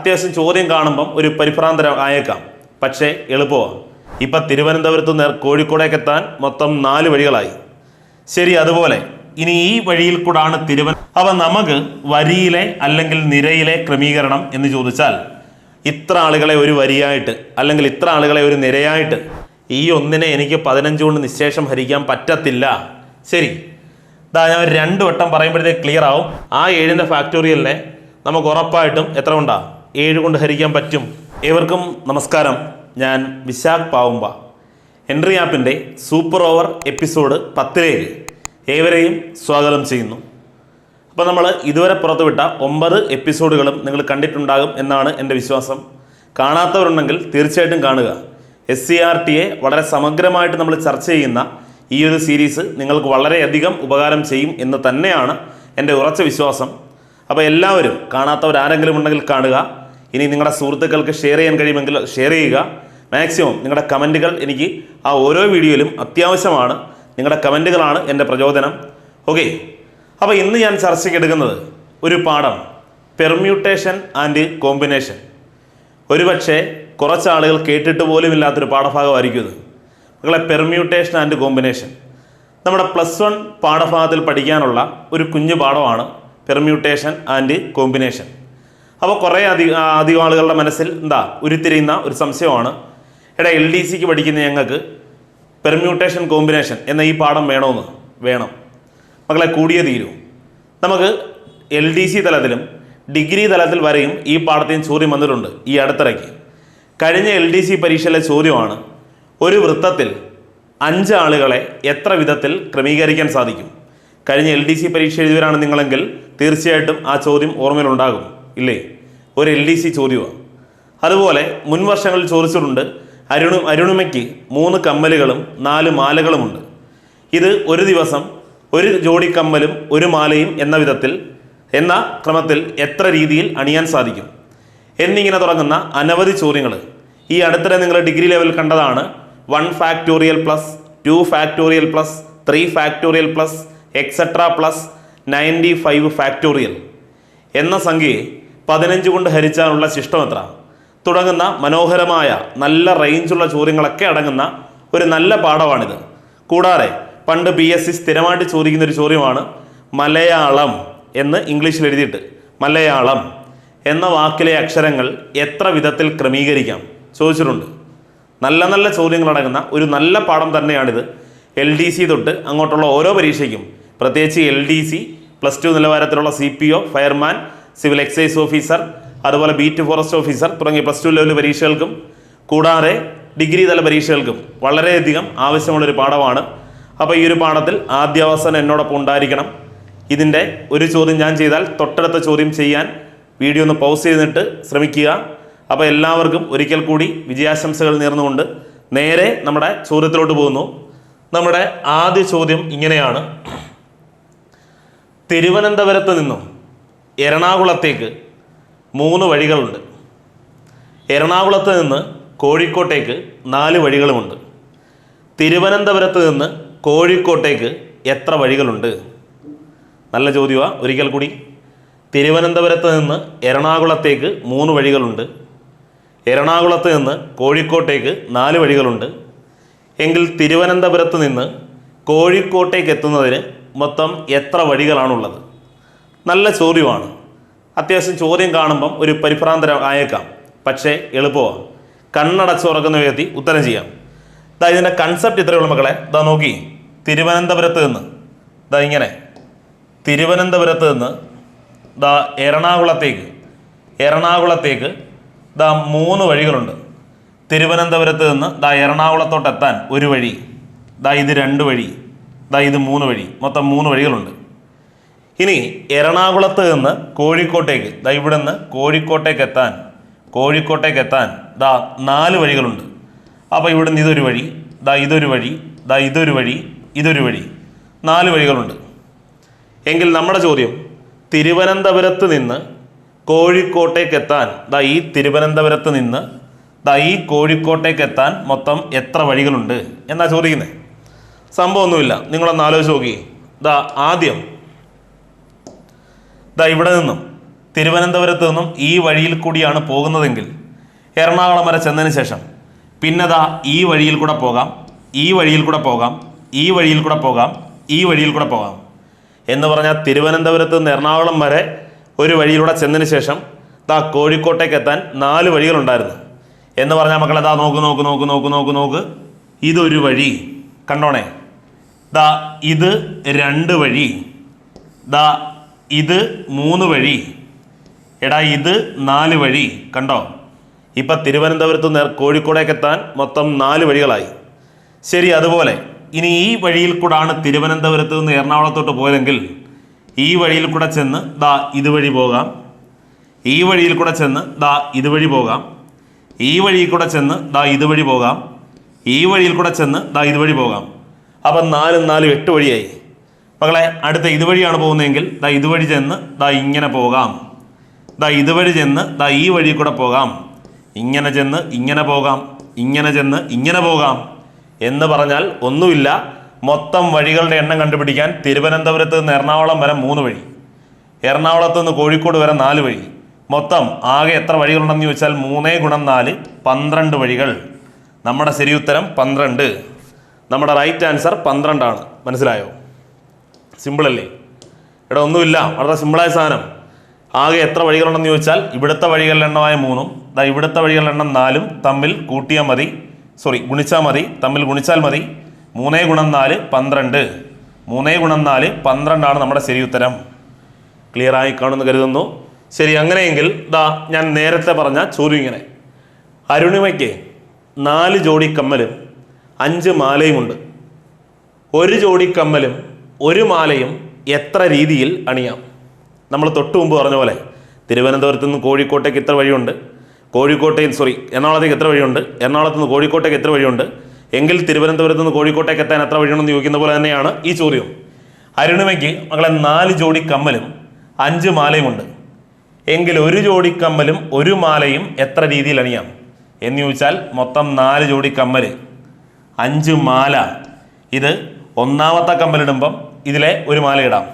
അത്യാവശ്യം ചോദ്യം കാണുമ്പം ഒരു പരിഭ്രാന്തരം ആയേക്കാം, പക്ഷേ എളുപ്പമാണ്. ഇപ്പം തിരുവനന്തപുരത്ത് നിന്ന് കോഴിക്കോടേക്ക് എത്താൻ മൊത്തം 4 വഴികളായി. ശരി, അതുപോലെ ഇനി ഈ വഴിയിൽ കൂടാണ് അപ്പം നമുക്ക് വരിയിലെ അല്ലെങ്കിൽ നിരയിലെ ക്രമീകരണം എന്ന് ചോദിച്ചാൽ ഇത്ര ആളുകളെ ഒരു വരിയായിട്ട് അല്ലെങ്കിൽ ഇത്ര ആളുകളെ ഒരു നിരയായിട്ട് ഈ ഒന്നിനെ എനിക്ക് 15 കൊണ്ട് നിശേഷം ഹരിക്കാൻ പറ്റത്തില്ല. ശരി, ഞാൻ 2 വട്ടം പറയുമ്പോഴത്തേക്ക് ക്ലിയർ ആവും. ആ 7ന്റെ ഫാക്ടോറിയലിനെ നമുക്ക് ഉറപ്പായിട്ടും എത്ര കൊണ്ടാ 7 കൊണ്ട് ഹരിക്കാൻ പറ്റും. ഏവർക്കും നമസ്കാരം. ഞാൻ വിശാഖ് പാവുമ്പ. എൻട്രി ആപ്പിൻ്റെ സൂപ്പർ ഓവർ എപ്പിസോഡ് 10ലേക്ക് ഏവരെയും സ്വാഗതം ചെയ്യുന്നു. അപ്പോൾ നമ്മൾ ഇതുവരെ പുറത്തുവിട്ട 9 എപ്പിസോഡുകളും നിങ്ങൾ കണ്ടിട്ടുണ്ടാകും എന്നാണ് എൻ്റെ വിശ്വാസം. കാണാത്തവരുണ്ടെങ്കിൽ തീർച്ചയായിട്ടും കാണുക. SCRTയെ വളരെ സമഗ്രമായിട്ട് നമ്മൾ ചർച്ച ചെയ്യുന്ന ഈ ഒരു സീരീസ് നിങ്ങൾക്ക് വളരെയധികം ഉപകാരം ചെയ്യും എന്ന് തന്നെയാണ് എൻ്റെ ഉറച്ച വിശ്വാസം. അപ്പോൾ എല്ലാവരും കാണാത്തവരാരെങ്കിലും ഉണ്ടെങ്കിൽ കാണുക. ഇനി നിങ്ങളുടെ സുഹൃത്തുക്കൾക്ക് ഷെയർ ചെയ്യാൻ കഴിയുമെങ്കിൽ ഷെയർ ചെയ്യുക. മാക്സിമം നിങ്ങളുടെ കമൻറ്റുകൾ എനിക്ക് ആ ഓരോ വീഡിയോയിലും അത്യാവശ്യമാണ്. നിങ്ങളുടെ കമൻറ്റുകളാണ് എൻ്റെ പ്രചോദനം. ഓക്കെ, അപ്പോൾ ഇന്ന് ഞാൻ ചർച്ചയ്ക്ക് എടുക്കുന്നത് ഒരു പാഠം, പെർമ്യൂട്ടേഷൻ ആൻഡ് കോമ്പിനേഷൻ. ഒരുപക്ഷെ കുറച്ച് ആളുകൾ കേട്ടിട്ട് പോലും ഇല്ലാത്തൊരു പാഠഭാഗമായിരിക്കും ഇത്. മക്കളെ, പെർമ്യൂട്ടേഷൻ ആൻഡ് കോമ്പിനേഷൻ നമ്മുടെ +1 പാഠഭാഗത്തിൽ പഠിക്കാനുള്ള ഒരു കുഞ്ഞു പാഠമാണ് പെർമ്യൂട്ടേഷൻ ആൻഡ് കോമ്പിനേഷൻ. അപ്പോൾ കുറേ അധികം ആളുകളുടെ മനസ്സിൽ ഉരുത്തിരിയുന്ന ഒരു സംശയമാണ്, LDCക്ക് പഠിക്കുന്ന ഞങ്ങൾക്ക് പെർമ്യൂട്ടേഷൻ കോമ്പിനേഷൻ എന്ന ഈ പാഠം വേണമെന്ന്. വേണം മക്കളെ, കൂടിയേ തീരൂ. നമുക്ക് LDC തലത്തിലും ഡിഗ്രി തലത്തിൽ വരെയും ഈ പാഠത്തിന് ചോദ്യം വന്നിട്ടുണ്ട്. ഈ അടുത്തിടയ്ക്ക് കഴിഞ്ഞ LDC പരീക്ഷയിലെ ചോദ്യമാണ്, ഒരു വൃത്തത്തിൽ 5 ആളുകളെ എത്ര വിധത്തിൽ ക്രമീകരിക്കാൻ സാധിക്കും? കഴിഞ്ഞ LDC പരീക്ഷ എഴുതിയവരാണ് നിങ്ങളെങ്കിൽ തീർച്ചയായിട്ടും ആ ചോദ്യം ഓർമ്മയിലുണ്ടാകും, ഇല്ലേ? ഒരു LDC ചോദ്യമാണ്. അതുപോലെ മുൻ വർഷങ്ങളിൽ ചോദിച്ചിട്ടുണ്ട്, അരുണിമയ്ക്ക് 3 കമ്മലുകളും 4 മാലകളുമുണ്ട്. ഇത് ഒരു ദിവസം ഒരു ജോഡി കമ്മലും ഒരു മാലയും എന്ന ക്രമത്തിൽ എത്ര രീതിയിൽ അണിയാൻ സാധിക്കും എന്നിങ്ങനെ തുടങ്ങുന്ന അനവധി ചോദ്യങ്ങൾ ഈ അടുത്തിടെ നിങ്ങൾ ഡിഗ്രി ലെവലിൽ കണ്ടതാണ്. 1 factorial plus 2 factorial plus 3 factorial plus etcetera plus 95 factorial എന്ന സംഖ്യയെ 15 കൊണ്ട് ഹരിച്ചാലുള്ള ശിഷ്ടം എത്ര തുടങ്ങുന്ന മനോഹരമായ നല്ല റേഞ്ചുള്ള ചോദ്യങ്ങളൊക്കെ അടങ്ങുന്ന ഒരു നല്ല പാഠമാണിത്. കൂടാതെ പണ്ട് PSC സ്ഥിരമായിട്ട് ചോദിക്കുന്ന ഒരു ചോദ്യമാണ്, മലയാളം എന്ന് ഇംഗ്ലീഷിൽ എഴുതിയിട്ട് മലയാളം എന്ന വാക്കിലെ അക്ഷരങ്ങൾ എത്ര വിധത്തിൽ ക്രമീകരിക്കാം ചോദിച്ചിട്ടുണ്ട്. നല്ല നല്ല ചോദ്യങ്ങളടങ്ങുന്ന ഒരു നല്ല പാഠം തന്നെയാണിത്. LDC തൊട്ട് അങ്ങോട്ടുള്ള ഓരോ പരീക്ഷയ്ക്കും, പ്രത്യേകിച്ച് LDC +2 നിലവാരത്തിലുള്ള CPO, fireman, civil excise officer, അതുപോലെ ബീറ്റ് ഫോറസ്റ്റ് ഓഫീസർ തുടങ്ങിയ +2 ലെവൽ പരീക്ഷകൾക്കും കൂടാതെ ഡിഗ്രി തല പരീക്ഷകൾക്കും വളരെയധികം ആവശ്യമുള്ളൊരു പാഠമാണ്. അപ്പോൾ ഈ ഒരു പാഠത്തിൽ ആദ്യാവസാനം എന്നോടൊപ്പം ഉണ്ടായിരിക്കണം. ഇതിൻ്റെ ഒരു ചോദ്യം ഞാൻ ചെയ്താൽ തൊട്ടടുത്ത ചോദ്യം ചെയ്യാൻ വീഡിയോ ഒന്ന് പൗസ് ചെയ്തിട്ട് ശ്രമിക്കുക. അപ്പോൾ എല്ലാവർക്കും ഒരിക്കൽ കൂടി വിജയാശംസകൾ നേർന്നുകൊണ്ട് നേരെ നമ്മുടെ ചോദ്യത്തിലോട്ട് പോകുന്നു. നമ്മുടെ ആദ്യ ചോദ്യം ഇങ്ങനെയാണ്, തിരുവനന്തപുരത്ത് നിന്നും എറണാകുളത്തേക്ക് 3 വഴികളുണ്ട്. എറണാകുളത്ത് നിന്ന് കോഴിക്കോട്ടേക്ക് 4 വഴികളുമുണ്ട്. തിരുവനന്തപുരത്ത് നിന്ന് കോഴിക്കോട്ടേക്ക് എത്ര വഴികളുണ്ട്? നല്ല ചോദ്യമാണ്. ഒരിക്കൽ കൂടി, തിരുവനന്തപുരത്ത് നിന്ന് എറണാകുളത്തേക്ക് 3 വഴികളുണ്ട്. എറണാകുളത്ത് നിന്ന് കോഴിക്കോട്ടേക്ക് 4 വഴികളുണ്ട്. എങ്കിൽ തിരുവനന്തപുരത്ത് നിന്ന് കോഴിക്കോട്ടേക്ക് എത്തുന്നതിന് മൊത്തം എത്ര വഴികളാണുള്ളത്? നല്ല ചോദ്യമാണ്. അത്യാവശ്യം ചോദ്യം കാണുമ്പം ഒരു പരിഭ്രാന്തരം ആയേക്കാം, പക്ഷേ എളുപ്പമാണ്. കണ്ണടച്ച് ഉറക്കുന്ന വിധത്തിൽ ഉത്തരം ചെയ്യാം. ഇതിൻ്റെ കൺസെപ്റ്റ് ഇത്രയുള്ള മക്കളെ. നോക്കി, തിരുവനന്തപുരത്ത് നിന്ന് ഇങ്ങനെ തിരുവനന്തപുരത്ത് നിന്ന് എറണാകുളത്തേക്ക് 3 വഴികളുണ്ട്. തിരുവനന്തപുരത്ത് നിന്ന് എറണാകുളത്തോട്ടെത്താൻ 1 വഴി, ഇത് 2 വഴി, ഇത് 3 വഴി, മൊത്തം 3 വഴികളുണ്ട്. ഇനി എറണാകുളത്ത് നിന്ന് കോഴിക്കോട്ടേക്ക് ഇവിടെ നിന്ന് കോഴിക്കോട്ടേക്ക് എത്താൻ 4 വഴികളുണ്ട്. അപ്പോൾ ഇവിടുന്ന് ഇതൊരു വഴി, ഇതൊരു വഴി, ഇതൊരു വഴി, 4 വഴികളുണ്ട്. എങ്കിൽ നമ്മുടെ ചോദ്യം, തിരുവനന്തപുരത്ത് നിന്ന് കോഴിക്കോട്ടേക്ക് എത്താൻ ഈ തിരുവനന്തപുരത്ത് നിന്ന് ഈ കോഴിക്കോട്ടേക്ക് എത്താൻ മൊത്തം എത്ര വഴികളുണ്ട് എന്നാ ചോദിക്കുന്നത്. സംഭവമൊന്നുമില്ല, നിങ്ങളൊന്ന് ആലോചിച്ച് നോക്കി. ആദ്യം ഇവിടെ നിന്നും തിരുവനന്തപുരത്ത് നിന്നും ഈ വഴിയിൽ കൂടിയാണ് പോകുന്നതെങ്കിൽ എറണാകുളം വരെ ചെന്നതിന് ശേഷം പിന്നെതാ ഈ വഴിയിൽ കൂടെ പോകാം, ഈ വഴിയിൽ കൂടെ പോകാം, ഈ വഴിയിൽ കൂടെ പോകാം, ഈ വഴിയിൽ കൂടെ പോകാം എന്ന് പറഞ്ഞാൽ തിരുവനന്തപുരത്ത് നിന്ന് എറണാകുളം വരെ ഒരു വഴിയിലൂടെ ചെന്നതിന് ശേഷം ദാ കോഴിക്കോട്ടേക്ക് എത്താൻ 4 വഴികളുണ്ടായിരുന്നു എന്ന് പറഞ്ഞാൽ മക്കളെ ദാ നോക്ക് നോക്ക് നോക്ക് നോക്ക് നോക്ക് നോക്ക്, ഇതൊരു വഴി കണ്ടോണേ, ദാ ഇത് 2 വഴി, ദാ ഇത് 3 വഴി, എടാ ഇത് 4 വഴി കണ്ടോ. ഇപ്പം തിരുവനന്തപുരത്ത് നിന്ന് കോഴിക്കോടേക്ക് എത്താൻ മൊത്തം 4 വഴികളായി. ശരി, അതുപോലെ ഇനി ഈ വഴിയിൽ കൂടാണ് തിരുവനന്തപുരത്ത് നിന്ന് എറണാകുളത്തോട്ട് പോയതെങ്കിൽ ഈ വഴിയിൽ കൂടെ ചെന്ന് ദാ ഇതുവഴി പോകാം, ഈ വഴിയിൽ കൂടെ ചെന്ന് ദാ ഇതുവഴി പോകാം, ഈ വഴിയിൽ കൂടെ ചെന്ന് ദാ ഇതുവഴി പോകാം, ഈ വഴിയിൽ കൂടെ ചെന്ന് ദാ ഇതുവഴി പോകാം. അപ്പം 4 × 4 8 വഴിയായി. മക്കളെ അടുത്ത ഇതുവഴിയാണ് പോകുന്നതെങ്കിൽ ദാ ഇതുവഴി ചെന്ന് ദാ ഇങ്ങനെ പോകാം, ദാ ഇതുവഴി ചെന്ന് ദാ ഈ വഴി കൂടെ പോകാം, ഇങ്ങനെ ചെന്ന് ഇങ്ങനെ പോകാം, ഇങ്ങനെ ചെന്ന് ഇങ്ങനെ പോകാം എന്ന് പറഞ്ഞാൽ ഒന്നുമില്ല. മൊത്തം വഴികളുടെ എണ്ണം കണ്ടുപിടിക്കാൻ തിരുവനന്തപുരത്ത് നിന്ന് എറണാകുളം വരെ 3 വഴി, എറണാകുളത്ത് നിന്ന് കോഴിക്കോട് വരെ 4 വഴി, മൊത്തം ആകെ എത്ര വഴികളുണ്ടെന്ന് ചോദിച്ചാൽ 3 × 4 12 വഴികൾ. നമ്മുടെ ശരി ഉത്തരം 12. നമ്മുടെ റൈറ്റ് ആൻസർ 12 ആണ്. മനസ്സിലായോ? സിമ്പിൾ അല്ലേ? ഇവിടെ ഒന്നുമില്ല, വളരെ സിമ്പിളായ സാധനം. ആകെ എത്ര വഴികളുണ്ടെന്ന് ചോദിച്ചാൽ ഇവിടുത്തെ വഴികളുടെ എണ്ണമായ 3ഉം ഇവിടുത്തെ വഴികളുടെ എണ്ണം 4ഉം തമ്മിൽ കൂട്ടിയാൽ മതി, ഗുണിച്ചാൽ മതി, തമ്മിൽ ഗുണിച്ചാൽ മതി. 3 × 4 12. 3 × 4 12 ആണ് നമ്മുടെ ശരി ഉത്തരം. ക്ലിയർ ആയി കാണുമെന്ന് കരുതുന്നു. ശരി, അങ്ങനെയെങ്കിൽ ദാ ഞാൻ നേരത്തെ പറഞ്ഞ ചോദ്യം ഇങ്ങനെ: അരുണിമയ്ക്ക് 4 ജോഡി കമ്മലും 5 മാലയുമുണ്ട്. 1 ജോഡി കമ്മലും 1 മാലയും എത്ര രീതിയിൽ അണിയാം? നമ്മൾ തൊട്ട് മുമ്പ് പറഞ്ഞ പോലെ തിരുവനന്തപുരത്ത് നിന്ന് കോഴിക്കോട്ടേക്ക് എത്ര വഴിയുണ്ട്, എറണാകുളത്തേക്ക് എത്ര വഴിയുണ്ട്, എറണാകുളത്ത് നിന്ന് കോഴിക്കോട്ടേക്ക് എത്ര വഴിയുണ്ട്, എങ്കിൽ തിരുവനന്തപുരത്ത് നിന്ന് കോഴിക്കോട്ടേക്ക് എത്താൻ എത്ര വഴിയുണ്ടെന്ന് ചോദിക്കുന്ന പോലെ തന്നെയാണ് ഈ ചോദ്യം. അരുണിമയ്ക്ക് മകളെ 4 ജോഡി കമ്മലും 5 മാലയുമുണ്ട്. എങ്കിൽ 1 ജോഡി കമ്മലും 1 മാലയും എത്ര രീതിയിൽ അണിയാം എന്ന് ചോദിച്ചാൽ മൊത്തം 4 ജോഡി കമ്മൽ 5 മാല. ഇത് ഒന്നാമത്തെ കമ്മലിടുമ്പം ഇതിലെ 1 മാല ഇടാം,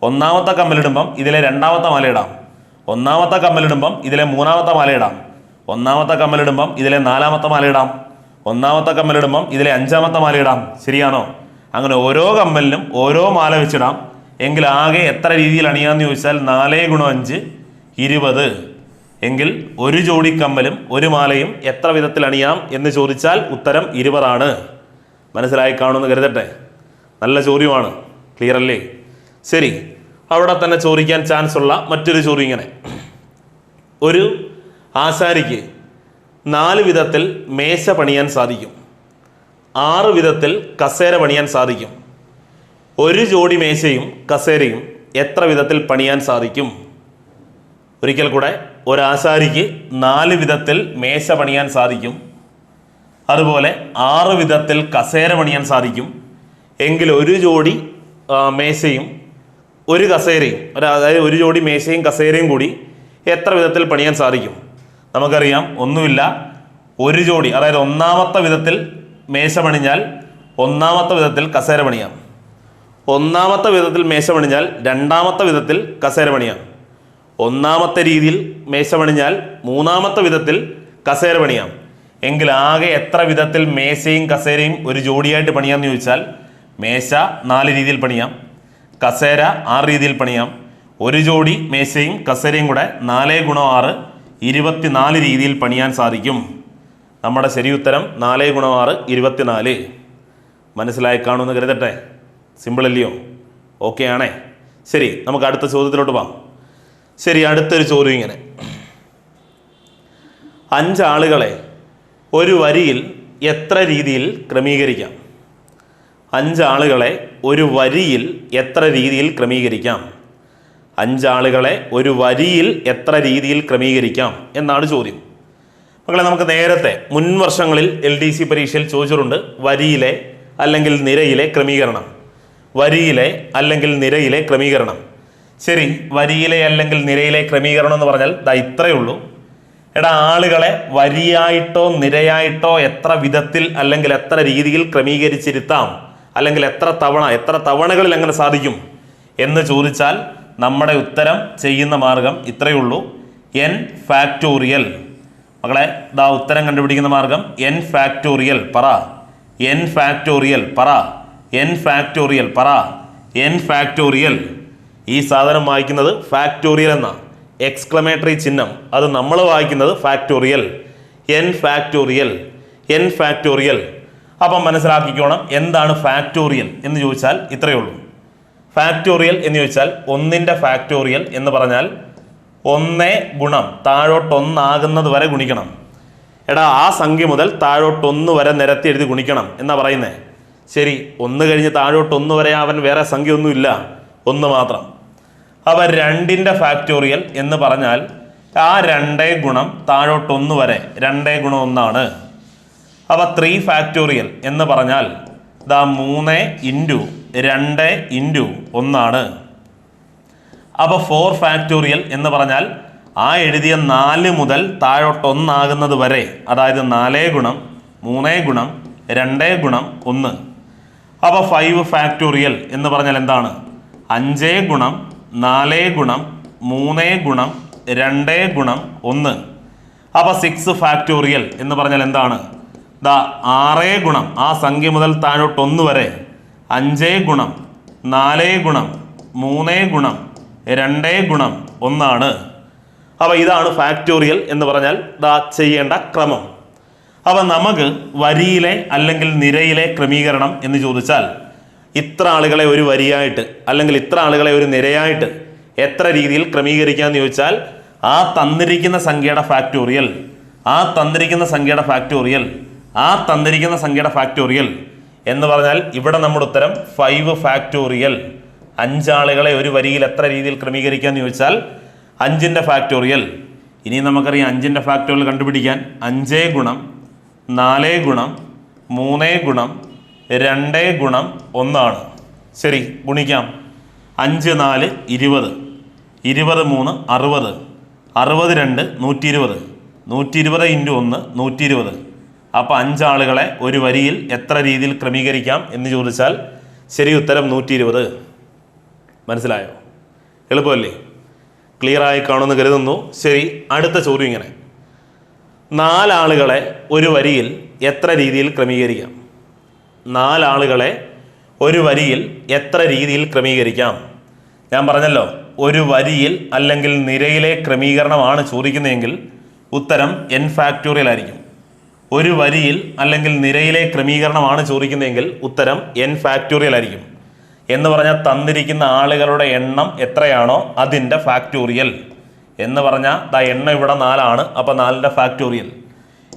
ഒന്നാമത്തെ കമ്മലിടുമ്പം ഇതിലെ 2ാമത്തെ മാല ഇടാം, ഒന്നാമത്തെ കമ്മലിടുമ്പം ഇതിലെ 3ാമത്തെ മാല ഇടാം, ഒന്നാമത്തെ കമ്മലിടുമ്പം ഇതിലെ 4ാമത്തെ മാല ഇടാം, ഒന്നാമത്തെ കമ്മലിടുമ്പം ഇതിലെ 5ാമത്തെ മാല ഇടാം. ശരിയാണോ? അങ്ങനെ ഓരോ കമ്മലിനും ഓരോ മാല വെച്ചിടാം. എങ്കിൽ ആകെ എത്ര രീതിയിൽ അണിയാമെന്ന് ചോദിച്ചാൽ 4 × 5 20. എങ്കിൽ 1 ജോഡി കമ്മലും 1 മാലയും എത്ര വിധത്തിൽ അണിയാം എന്ന് ചോദിച്ചാൽ ഉത്തരം 20 ആണ്. മനസ്സിലായി കാണുമെന്ന് കരുതട്ടെ. നല്ല ചോദ്യമാണ്. ക്ലിയർ അല്ലേ? ശരി, അവിടെ തന്നെ ചോദിക്കാൻ ചാൻസ് ഉള്ള മറ്റൊരു ചോദ്യം ഇങ്ങനെ: ഒരു ആശാരിക്ക് 4 വിധത്തിൽ മേശ പണിയാൻ സാധിക്കും, 6 വിധത്തിൽ കസേര പണിയാൻ സാധിക്കും. 1 ജോഡി മേശയും കസേരയും എത്ര വിധത്തിൽ പണിയാൻ സാധിക്കും? ഒരിക്കൽ കൂടെ: ഒരാശാരിക്ക് 4 വിധത്തിൽ മേശ പണിയാൻ സാധിക്കും, അതുപോലെ 6 വിധത്തിൽ കസേര പണിയാൻ സാധിക്കും. എങ്കിൽ 1 ജോഡി മേശയും 1 കസേരയും, അതായത് 1 ജോഡി മേശയും കസേരയും കൂടി എത്ര വിധത്തിൽ പണിയാൻ സാധിക്കും? നമുക്കറിയാം, ഒന്നുമില്ല. 1 ജോഡി, അതായത് ഒന്നാമത്തെ വിധത്തിൽ മേശ പണിഞ്ഞാൽ 1ാമത്തെ വിധത്തിൽ കസേര പണിയാം, 1ാമത്തെ വിധത്തിൽ മേശ പണിഞ്ഞാൽ 2ാമത്തെ വിധത്തിൽ കസേര പണിയാം, 1ാമത്തെ രീതിയിൽ മേശ പണിഞ്ഞാൽ 3ാമത്തെ വിധത്തിൽ കസേര പണിയാം. എങ്കിൽ ആകെ എത്ര വിധത്തിൽ മേശയും കസേരയും ഒരു ജോഡിയായിട്ട് പണിയാമെന്ന് ചോദിച്ചാൽ മേശ 4 രീതിയിൽ പണിയാം, കസേര 6 രീതിയിൽ പണിയാം. 1 ജോഡി മേശയും കസേരയും കൂടെ 4 × 6 24 രീതിയിൽ പണിയാൻ സാധിക്കും. നമ്മുടെ ശരി ഉത്തരം 4 × 6 24. മനസ്സിലായി കാണുമെന്ന് കരുതട്ടെ. സിമ്പിൾ അല്ലയോ? ഓക്കെ ആണേ? ശരി, നമുക്ക് അടുത്ത ചോദ്യത്തിലോട്ട് പോകാം. ശരി, അടുത്തൊരു ചോദ്യം ഇങ്ങനെ: 5 ആളുകളെ ഒരു വരിയിൽ എത്ര രീതിയിൽ ക്രമീകരിക്കാം? 5 ആളുകളെ ഒരു വരിയിൽ എത്ര രീതിയിൽ ക്രമീകരിക്കാം? 5 ആളുകളെ ഒരു വരിയിൽ എത്ര രീതിയിൽ ക്രമീകരിക്കാം എന്നാണ് ചോദ്യം. മക്കളെ, നമുക്ക് നേരത്തെ മുൻ വർഷങ്ങളിൽ LDC പരീക്ഷയിൽ ചോദിച്ചിട്ടുണ്ട് വരിയിലെ അല്ലെങ്കിൽ നിരയിലെ ക്രമീകരണം, വരിയിലെ അല്ലെങ്കിൽ നിരയിലെ ക്രമീകരണം. ശരി, വരിയിലെ അല്ലെങ്കിൽ നിരയിലെ ക്രമീകരണം എന്ന് പറഞ്ഞാൽ ദാ ഇത്രയേ ഉള്ളൂ. എടാ, ആളുകളെ വരിയായിട്ടോ നിരയായിട്ടോ എത്ര വിധത്തിൽ അല്ലെങ്കിൽ എത്ര രീതിയിൽ ക്രമീകരിച്ചിരുത്താം, അല്ലെങ്കിൽ എത്ര തവണകളിൽ അങ്ങനെ സാധിക്കും എന്ന് ചോദിച്ചാൽ നമ്മുടെ ഉത്തരം ചെയ്യുന്ന മാർഗം ഇത്രയേ ഉള്ളൂ, n ഫാക്ടോറിയൽ. മക്കളെ ഇതാ ഉത്തരം കണ്ടുപിടിക്കുന്ന മാർഗം n ഫാക്ടോറിയൽ പറ, n ഫാക്ടോറിയൽ പറ, n ഫാക്ടോറിയൽ പറ, n ഫാക്ടോറിയൽ. ഈ സാധനം വായിക്കുന്നത് ഫാക്ടോറിയൽ എന്ന എക്സ്ക്ലമേറ്ററി ചിഹ്നം, അത് നമ്മൾ വായിക്കുന്നത് factorial, n factorial, n factorial. അപ്പം മനസ്സിലാക്കിക്കോണം എന്താണ് ഫാക്ടോറിയൽ എന്ന് ചോദിച്ചാൽ ഇത്രയേ ഉള്ളൂ. ഫാക്ടോറിയൽ എന്ന് ചോദിച്ചാൽ ഒന്നിൻ്റെ ഫാക്ടോറിയൽ എന്ന് പറഞ്ഞാൽ 1 ഗുണം താഴോട്ട് 1 ആകുന്നത് വരെ ഗുണിക്കണം. എടാ ആ സംഖ്യ മുതൽ താഴോട്ട് 1 വരെ നിരത്തി എഴുതി ഗുണിക്കണം എന്നാ പറയുന്നത്. ശരി, 1 കഴിഞ്ഞ് താഴോട്ട് 1 വരെ അവൻ വേറെ സംഖ്യ ഒന്നുമില്ല, 1 മാത്രം. അവ 2ൻ്റെ ഫാക്ടോറിയൽ എന്ന് പറഞ്ഞാൽ ആ 2 ഗുണം താഴോട്ട് 1 വരെ 2 ഗുണം 1 ആണ്. അവ 3 ഫാക്ടോറിയൽ എന്ന് പറഞ്ഞാൽ ഇതാ 3 ഇൻറ്റു 2 ഇൻറ്റു 1 ആണ്. അപ്പോൾ 4 ഫാക്ടോറിയൽ എന്ന് പറഞ്ഞാൽ ആ എഴുതിയ 4 മുതൽ താഴോട്ട് 1 ആകുന്നത് വരെ, അതായത് 4 ഗുണം 3 ഗുണം 2 ഗുണം 1. അപ്പോൾ 5 ഫാക്ടോറിയൽ എന്ന് പറഞ്ഞാൽ എന്താണ്? 5 ഗുണം 4 ഗുണം 3 ഗുണം 2 ഗുണം 1. അപ്പോൾ 6 ഫാക്ടോറിയൽ എന്ന് പറഞ്ഞാൽ എന്താണ്? ദാ 6 ഗുണം ആ സംഖ്യ മുതൽ താഴോട്ട് 1 വരെ 5 ഗുണം 4 ഗുണം 3 ഗുണം 2 ഗുണം 1 ആണ്. അപ്പോൾ ഇതാണ് ഫാക്ടോറിയൽ എന്ന് പറഞ്ഞാൽ ദാ ചെയ്യേണ്ട ക്രമം. അപ്പം നമുക്ക് വരിയിലെ അല്ലെങ്കിൽ നിരയിലെ ക്രമീകരണം എന്ന് ചോദിച്ചാൽ ഇത്ര ആളുകളെ ഒരു വരിയായിട്ട് അല്ലെങ്കിൽ ഇത്ര ആളുകളെ ഒരു നിരയായിട്ട് എത്ര രീതിയിൽ ക്രമീകരിക്കാമെന്ന് ചോദിച്ചാൽ ആ തന്നിരിക്കുന്ന സംഖ്യയുടെ ഫാക്ടോറിയൽ, ആ തന്നിരിക്കുന്ന സംഖ്യയുടെ ഫാക്ടോറിയൽ, ആ തന്നിരിക്കുന്ന സംഖ്യയുടെ ഫാക്ടോറിയൽ എന്ന് പറഞ്ഞാൽ ഇവിടെ നമ്മുടെ ഉത്തരം 5 ഫാക്ടോറിയൽ. 5 ആളുകളെ ഒരു വരിയിൽ എത്ര രീതിയിൽ ക്രമീകരിക്കാമെന്ന് ചോദിച്ചാൽ 5ൻ്റെ ഫാക്ടോറിയൽ. ഇനി നമുക്കറിയാം 5ൻ്റെ ഫാക്ടോറിയൽ കണ്ടുപിടിക്കാൻ 5 ഗുണം 4 ഗുണം 3 ഗുണം 2 ഗുണം 1 ആണ്. ശരി, ഗുണിക്കാം. 5 4 20, 20 3 60, 62 120, 120 ഇൻറ്റു 1 120. അപ്പോൾ 5 ആളുകളെ ഒരു വരിയിൽ എത്ര രീതിയിൽ ക്രമീകരിക്കാം എന്ന് ചോദിച്ചാൽ ശരി ഉത്തരം 120. മനസ്സിലായോ? എളുപ്പമല്ലേ? ക്ലിയർ ആയി കാണുമെന്ന് കരുതുന്നു. ശരി, അടുത്ത ചോദ്യം ഇങ്ങനെ: 4 ആളുകളെ ഒരു വരിയിൽ എത്ര രീതിയിൽ ക്രമീകരിക്കാം? 4 ആളുകളെ ഒരു വരിയിൽ എത്ര രീതിയിൽ ക്രമീകരിക്കാം? ഞാൻ പറഞ്ഞല്ലോ, ഒരു വരിയിൽ അല്ലെങ്കിൽ നിരയിലെ ക്രമീകരണമാണ് ചോദിക്കുന്നതെങ്കിൽ ഉത്തരം n ഫാക്ടോറിയൽ ആയിരിക്കും. ഒരു വരിയിൽ അല്ലെങ്കിൽ നിരയിലെ ക്രമീകരണമാണ് ചോദിക്കുന്നതെങ്കിൽ ഉത്തരം n ഫാക്ടോറിയൽ ആയിരിക്കും. എന്ന് പറഞ്ഞാൽ തന്നിരിക്കുന്ന ആളുകളുടെ എണ്ണം എത്രയാണോ അതിൻ്റെ ഫാക്ടോറിയൽ എന്ന് പറഞ്ഞാൽ ദാ എണ്ണം ഇവിടെ 4 ആണ്. അപ്പോൾ 4ൻ്റെ ഫാക്ടോറിയൽ.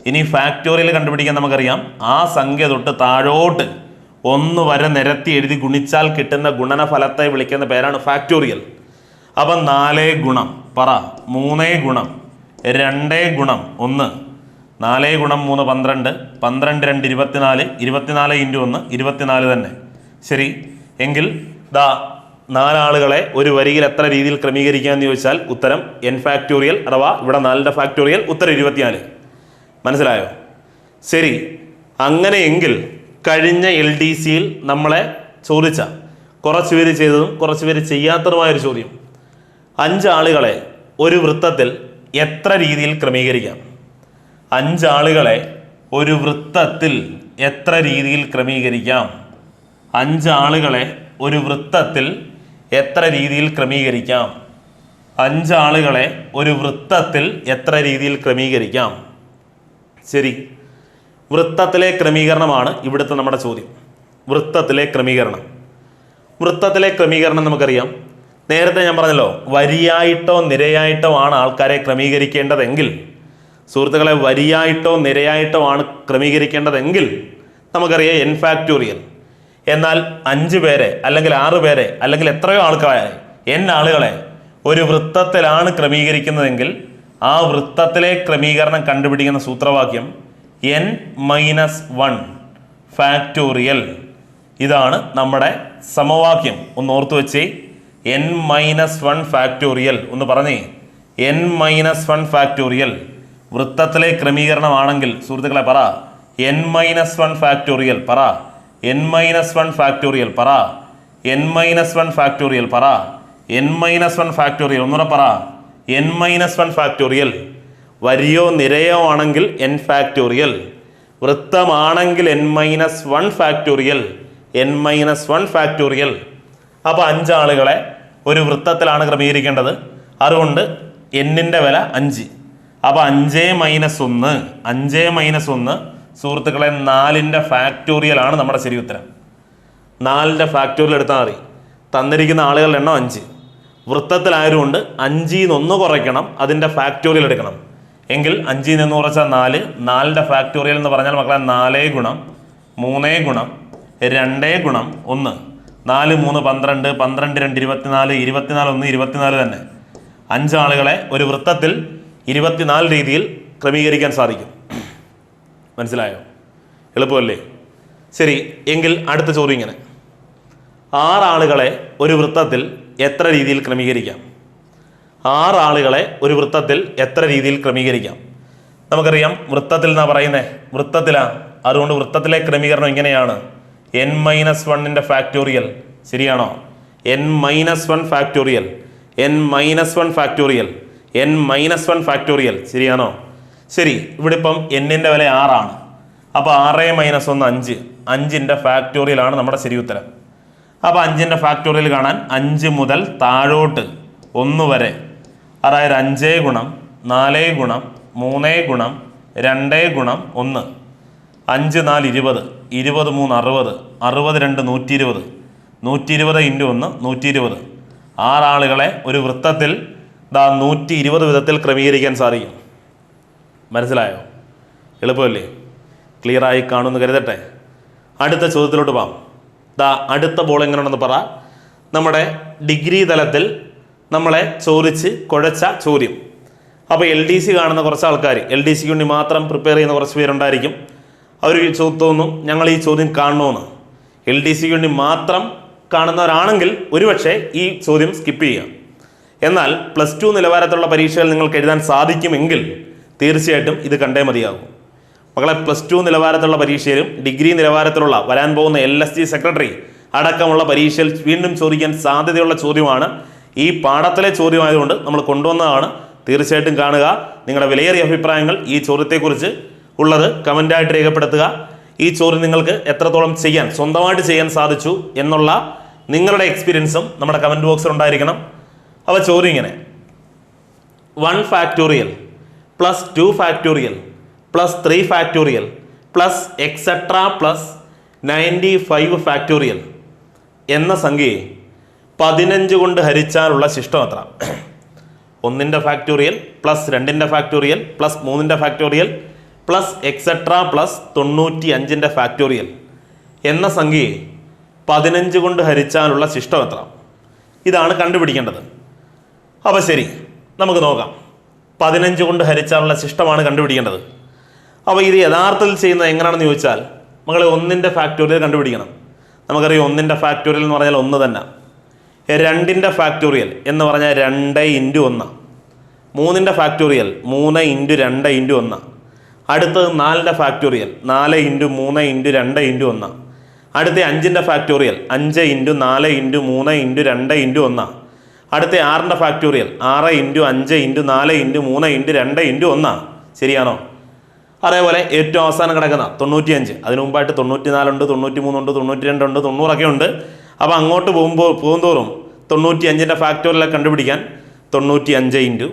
ഇനി ഫാക്ടോറിയൽ കണ്ടുപിടിക്കാൻ നമുക്കറിയാം, ആ സംഖ്യ തൊട്ട് താഴോട്ട് 1 വരെ നിരത്തി എഴുതി ഗുണിച്ചാൽ കിട്ടുന്ന ഗുണനഫലത്തെ വിളിക്കുന്ന പേരാണ് ഫാക്ടോറിയൽ. അപ്പം 4 ഗുണം പറ 3 ഗുണം 2 ഗുണം 1. 4 ഗുണം 3 12, 12 2 24, 24 ഇൻറ്റു 1 24 തന്നെ. ശരി, എങ്കിൽ ദാ 4 ആളുകളെ ഒരു വരിയിൽ എത്ര രീതിയിൽ ക്രമീകരിക്കാമെന്ന് ചോദിച്ചാൽ ഉത്തരം n ഫാക്ടോറിയൽ, അഥവാ ഇവിടെ 4ൻ്റെ ഫാക്ടോറിയൽ, ഉത്തരം 24. മനസ്സിലായോ? ശരി, അങ്ങനെയെങ്കിൽ കഴിഞ്ഞ LDCയിൽ നമ്മളെ ചോദിച്ച കുറച്ച് പേര് ചെയ്തതും കുറച്ച് പേര് ചെയ്യാത്തതുമായൊരു ചോദ്യം: 5 ആളുകളെ ഒരു വൃത്തത്തിൽ എത്ര രീതിയിൽ ക്രമീകരിക്കാം? 5 ആളുകളെ ഒരു വൃത്തത്തിൽ എത്ര രീതിയിൽ ക്രമീകരിക്കാം? 5 ആളുകളെ ഒരു വൃത്തത്തിൽ എത്ര രീതിയിൽ ക്രമീകരിക്കാം? 5 ആളുകളെ ഒരു വൃത്തത്തിൽ എത്ര രീതിയിൽ ക്രമീകരിക്കാം? ശരി, വൃത്തത്തിലെ ക്രമീകരണമാണ് ഇവിടുത്തെ നമ്മുടെ ചോദ്യം. വൃത്തത്തിലെ ക്രമീകരണം. വൃത്തത്തിലെ ക്രമീകരണം നമുക്കറിയാം. നേരത്തെ ഞാൻ പറഞ്ഞല്ലോ, വരിയായിട്ടോ നിരയായിട്ടോ ആണ് ആൾക്കാരെ ക്രമീകരിക്കേണ്ടതെങ്കിൽ, സുഹൃത്തുക്കളെ വരിയായിട്ടോ നിരയായിട്ടോ ആണ് ക്രമീകരിക്കേണ്ടതെങ്കിൽ നമുക്കറിയാം n ഫാക്ടോറിയൽ. എന്നാൽ 5 പേരെ അല്ലെങ്കിൽ 6 പേരെ അല്ലെങ്കിൽ എത്രയോ ആൾക്കാരെ n ആളുകളെ ഒരു വൃത്തത്തിലാണ് ക്രമീകരിക്കുന്നതെങ്കിൽ ആ വൃത്തത്തിലെ ക്രമീകരണം കണ്ടുപിടിക്കുന്ന സൂത്രവാക്യം n-1 ഫാക്ടോറിയൽ. ഇതാണ് നമ്മുടെ സമവാക്യം. ഒന്ന് ഓർത്തു വെച്ചേ, n-1 ഫാക്ടോറിയൽ. ഒന്ന് പറഞ്ഞേ, n-1 ഫാക്ടോറിയൽ. വൃത്തത്തിലെ ക്രമീകരണമാണെങ്കിൽ സുഹൃത്തുക്കളെ പറ n-1 ഫാക്ടോറിയൽ. പറ n-1 ഫാക്ടോറിയൽ. പറ n-1 ഫാക്ടോറിയൽ. പറ n-1 ഫാക്ടോറിയൽ. ഒന്നുകൂടെ പറ, n-1 ഫാക്ടോറിയൽ. വരിയോ നിരയോ ആണെങ്കിൽ n ഫാക്ടോറിയൽ, വൃത്തമാണെങ്കിൽ n-1 ഫാക്ടോറിയൽ, n-1 ഫാക്ടോറിയൽ. അപ്പോൾ 5 ആളുകളെ ഒരു വൃത്തത്തിലാണ് ക്രമീകരിക്കേണ്ടത്. അതുകൊണ്ട് n-ന്റെ വില 5. അപ്പോൾ 5-1 സുഹൃത്തുക്കളെ 4-ന്റെ ഫാക്ടോറിയലാണ് നമ്മുടെ ശരി ഉത്തരം. 4-ന്റെ ഫാക്ടോറിയൽ എടുത്താൽ മതി. തന്നിരിക്കുന്ന ആളുകളുടെ എണ്ണം 5. വൃത്തത്തിലായതുകൊണ്ട് 5-1 കുറയ്ക്കണം, അതിൻ്റെ ഫാക്ടോറിയൽ എടുക്കണം. എങ്കിൽ 5-1 കുറച്ചാൽ 4. 4-ന്റെ ഫാക്ടോറിയൽ എന്ന് പറഞ്ഞാൽ മക്കളെ 4 ഗുണം 3 ഗുണം 2 ഗുണം 1. 4 3 12, 12 2 24, 24 1 24 തന്നെ. 5 ആളുകളെ ഒരു വൃത്തത്തിൽ 24 രീതിയിൽ ക്രമീകരിക്കാൻ സാധിക്കും. മനസ്സിലായോ? എളുപ്പമല്ലേ? ശരി, എങ്കിൽ അടുത്ത ചോദ്യം ഇങ്ങനെ: 6 ആളുകളെ ഒരു വൃത്തത്തിൽ എത്ര രീതിയിൽ ക്രമീകരിക്കാം? 6 ആളുകളെ ഒരു വൃത്തത്തിൽ എത്ര രീതിയിൽ ക്രമീകരിക്കാം? നമുക്കറിയാം വൃത്തത്തിൽ എന്നാ പറയുന്നത്, വൃത്തത്തിലാണ്. അതുകൊണ്ട് വൃത്തത്തിലെ ക്രമീകരണം ഇങ്ങനെയാണ്: n-1 ഫാക്ടോറിയൽ. ശരിയാണോ? n-1 factorial, n-1 factorial, n-1 factorial. ശരിയാണോ? ശരി, ഇവിടെ ഇപ്പം n-ന്റെ വില 6 ആണ്. അപ്പോൾ 6-1 5. 5-ന്റെ ഫാക്ടോറിയലാണ് നമ്മുടെ ശരി ഉത്തരം. അപ്പോൾ 5-ന്റെ ഫാക്ടോറിയൽ കാണാൻ 5 മുതൽ താഴോട്ട് 1 വരെ, അതായത് 5 ഗുണം 4 ഗുണം 3 ഗുണം 2 ഗുണം 1. 5 4 20, 20 3 60, 62 120, 120 × 1 120. 6 ആളുകളെ ഒരു വൃത്തത്തിൽ 120 വിധത്തിൽ ക്രമീകരിക്കാൻ സാധിക്കും. മനസ്സിലായോ? എളുപ്പമല്ലേ? ക്ലിയർ ആയി കാണുമെന്ന് കരുതട്ടെ. അടുത്ത ചോദ്യത്തിലോട്ട് പോകാം. അടുത്ത ബോൾ എങ്ങനെയാണെന്ന് പറ. നമ്മുടെ ഡിഗ്രി തലത്തിൽ നമ്മളെ ചോദിച്ച് കുഴച്ച ചോദ്യം. അപ്പോൾ LDC കാണുന്ന കുറച്ച് ആൾക്കാർ, LDCക്ക് വേണ്ടി മാത്രം പ്രിപ്പയർ ചെയ്യുന്ന കുറച്ച് പേരുണ്ടായിരിക്കും. അവർ തോന്നും ഞങ്ങൾ ഈ ചോദ്യം കാണണമെന്ന്. LDCക്ക് വേണ്ടി മാത്രം കാണുന്നവരാണെങ്കിൽ ഒരുപക്ഷെ ഈ ചോദ്യം സ്കിപ്പ് ചെയ്യാം. എന്നാൽ +2 നിലവാരത്തിലുള്ള പരീക്ഷകൾ നിങ്ങൾക്ക് എഴുതാൻ സാധിക്കുമെങ്കിൽ തീർച്ചയായിട്ടും ഇത് കണ്ടേ മതിയാകും. മക്കളെ, +2 നിലവാരത്തിലുള്ള പരീക്ഷയിലും ഡിഗ്രി നിലവാരത്തിലുള്ള വരാൻ പോകുന്ന LSG സെക്രട്ടറി അടക്കമുള്ള പരീക്ഷയിൽ വീണ്ടും ചോദിക്കാൻ സാധ്യതയുള്ള ചോദ്യമാണ്. ഈ പാഠത്തിലെ ചോദ്യമായതുകൊണ്ട് നമ്മൾ കൊണ്ടുവന്നതാണ്. തീർച്ചയായിട്ടും കാണുക. നിങ്ങളുടെ വിലയേറിയ അഭിപ്രായങ്ങൾ ഈ ചോദ്യത്തെക്കുറിച്ച് ഉള്ളത് കമൻ്റായിട്ട് രേഖപ്പെടുത്തുക. ഈ ചോദ്യം നിങ്ങൾക്ക് എത്രത്തോളം സ്വന്തമായിട്ട് ചെയ്യാൻ സാധിച്ചു എന്നുള്ള നിങ്ങളുടെ എക്സ്പീരിയൻസും നമ്മുടെ കമൻറ്റ് ബോക്സിൽ ഉണ്ടായിരിക്കണം. അപ്പോൾ ചോദ്യം ഇങ്ങനെ: 1 factorial plus 2 factorial plus 3 factorial plus etcetera plus 95 factorial എന്ന സംഖ്യയെ 15 കൊണ്ട് ഹരിച്ചാലുള്ള ശിഷ്ടം എത്ര? 1-ന്റെ ഫാക്ടോറിയൽ പ്ലസ് 2-ന്റെ ഫാക്ടോറിയൽ പ്ലസ് 3-ന്റെ ഫാക്ടോറിയൽ പ്ലസ് എക്സെട്ര പ്ലസ് 95-ന്റെ ഫാക്ടോറിയൽ എന്ന സംഖ്യയെ 15 കൊണ്ട് ഹരിച്ചാലുള്ള ശിഷ്ടം എത്ര? ഇതാണ് കണ്ടുപിടിക്കേണ്ടത്. അപ്പോൾ ശരി, നമുക്ക് നോക്കാം. 15 കൊണ്ട് ഹരിച്ചാലുള്ള ശിഷ്ടമാണ് കണ്ടുപിടിക്കേണ്ടത്. അപ്പോൾ ഇത് യഥാർത്ഥത്തിൽ ചെയ്യുന്നത് എങ്ങനെയാണെന്ന് ചോദിച്ചാൽ, മകളെ 1-ന്റെ ഫാക്ടോറിയൽ കണ്ടുപിടിക്കണം. നമുക്കറിയാം 1-ന്റെ ഫാക്ടോറിയൽ എന്ന് പറഞ്ഞാൽ 1 തന്നെ. 2-ന്റെ ഫാക്ടോറിയൽ എന്ന് പറഞ്ഞാൽ 2 × 1. 3-ന്റെ ഫാക്ടോറിയൽ 3 × 2 × 1. അടുത്തത് 4-ന്റെ ഫാക്ടോറിയൽ 4 × 3 × 2 × 1. അടുത്ത 5-ന്റെ ഫാക്ടോറിയൽ 5 × 4 × 3 × 2 × 1. അടുത്ത 6-ന്റെ ഫാക്ടോറിയൽ 6 × 5 × 4 × 3 × 2 × 1. ശരിയാണോ? അതേപോലെ ഏറ്റവും അവസാനം കിടക്കുന്ന 95. അതിനു മുമ്പായിട്ട് 94 ഉണ്ട്, 93 ഉണ്ട്, 92 ഉണ്ട്, 90 ഉണ്ട്. അപ്പോൾ അങ്ങോട്ട് പോകുന്തോറും 95-ന്റെ ഫാക്ടോറിയൽ കണ്ടുപിടിക്കാൻ 95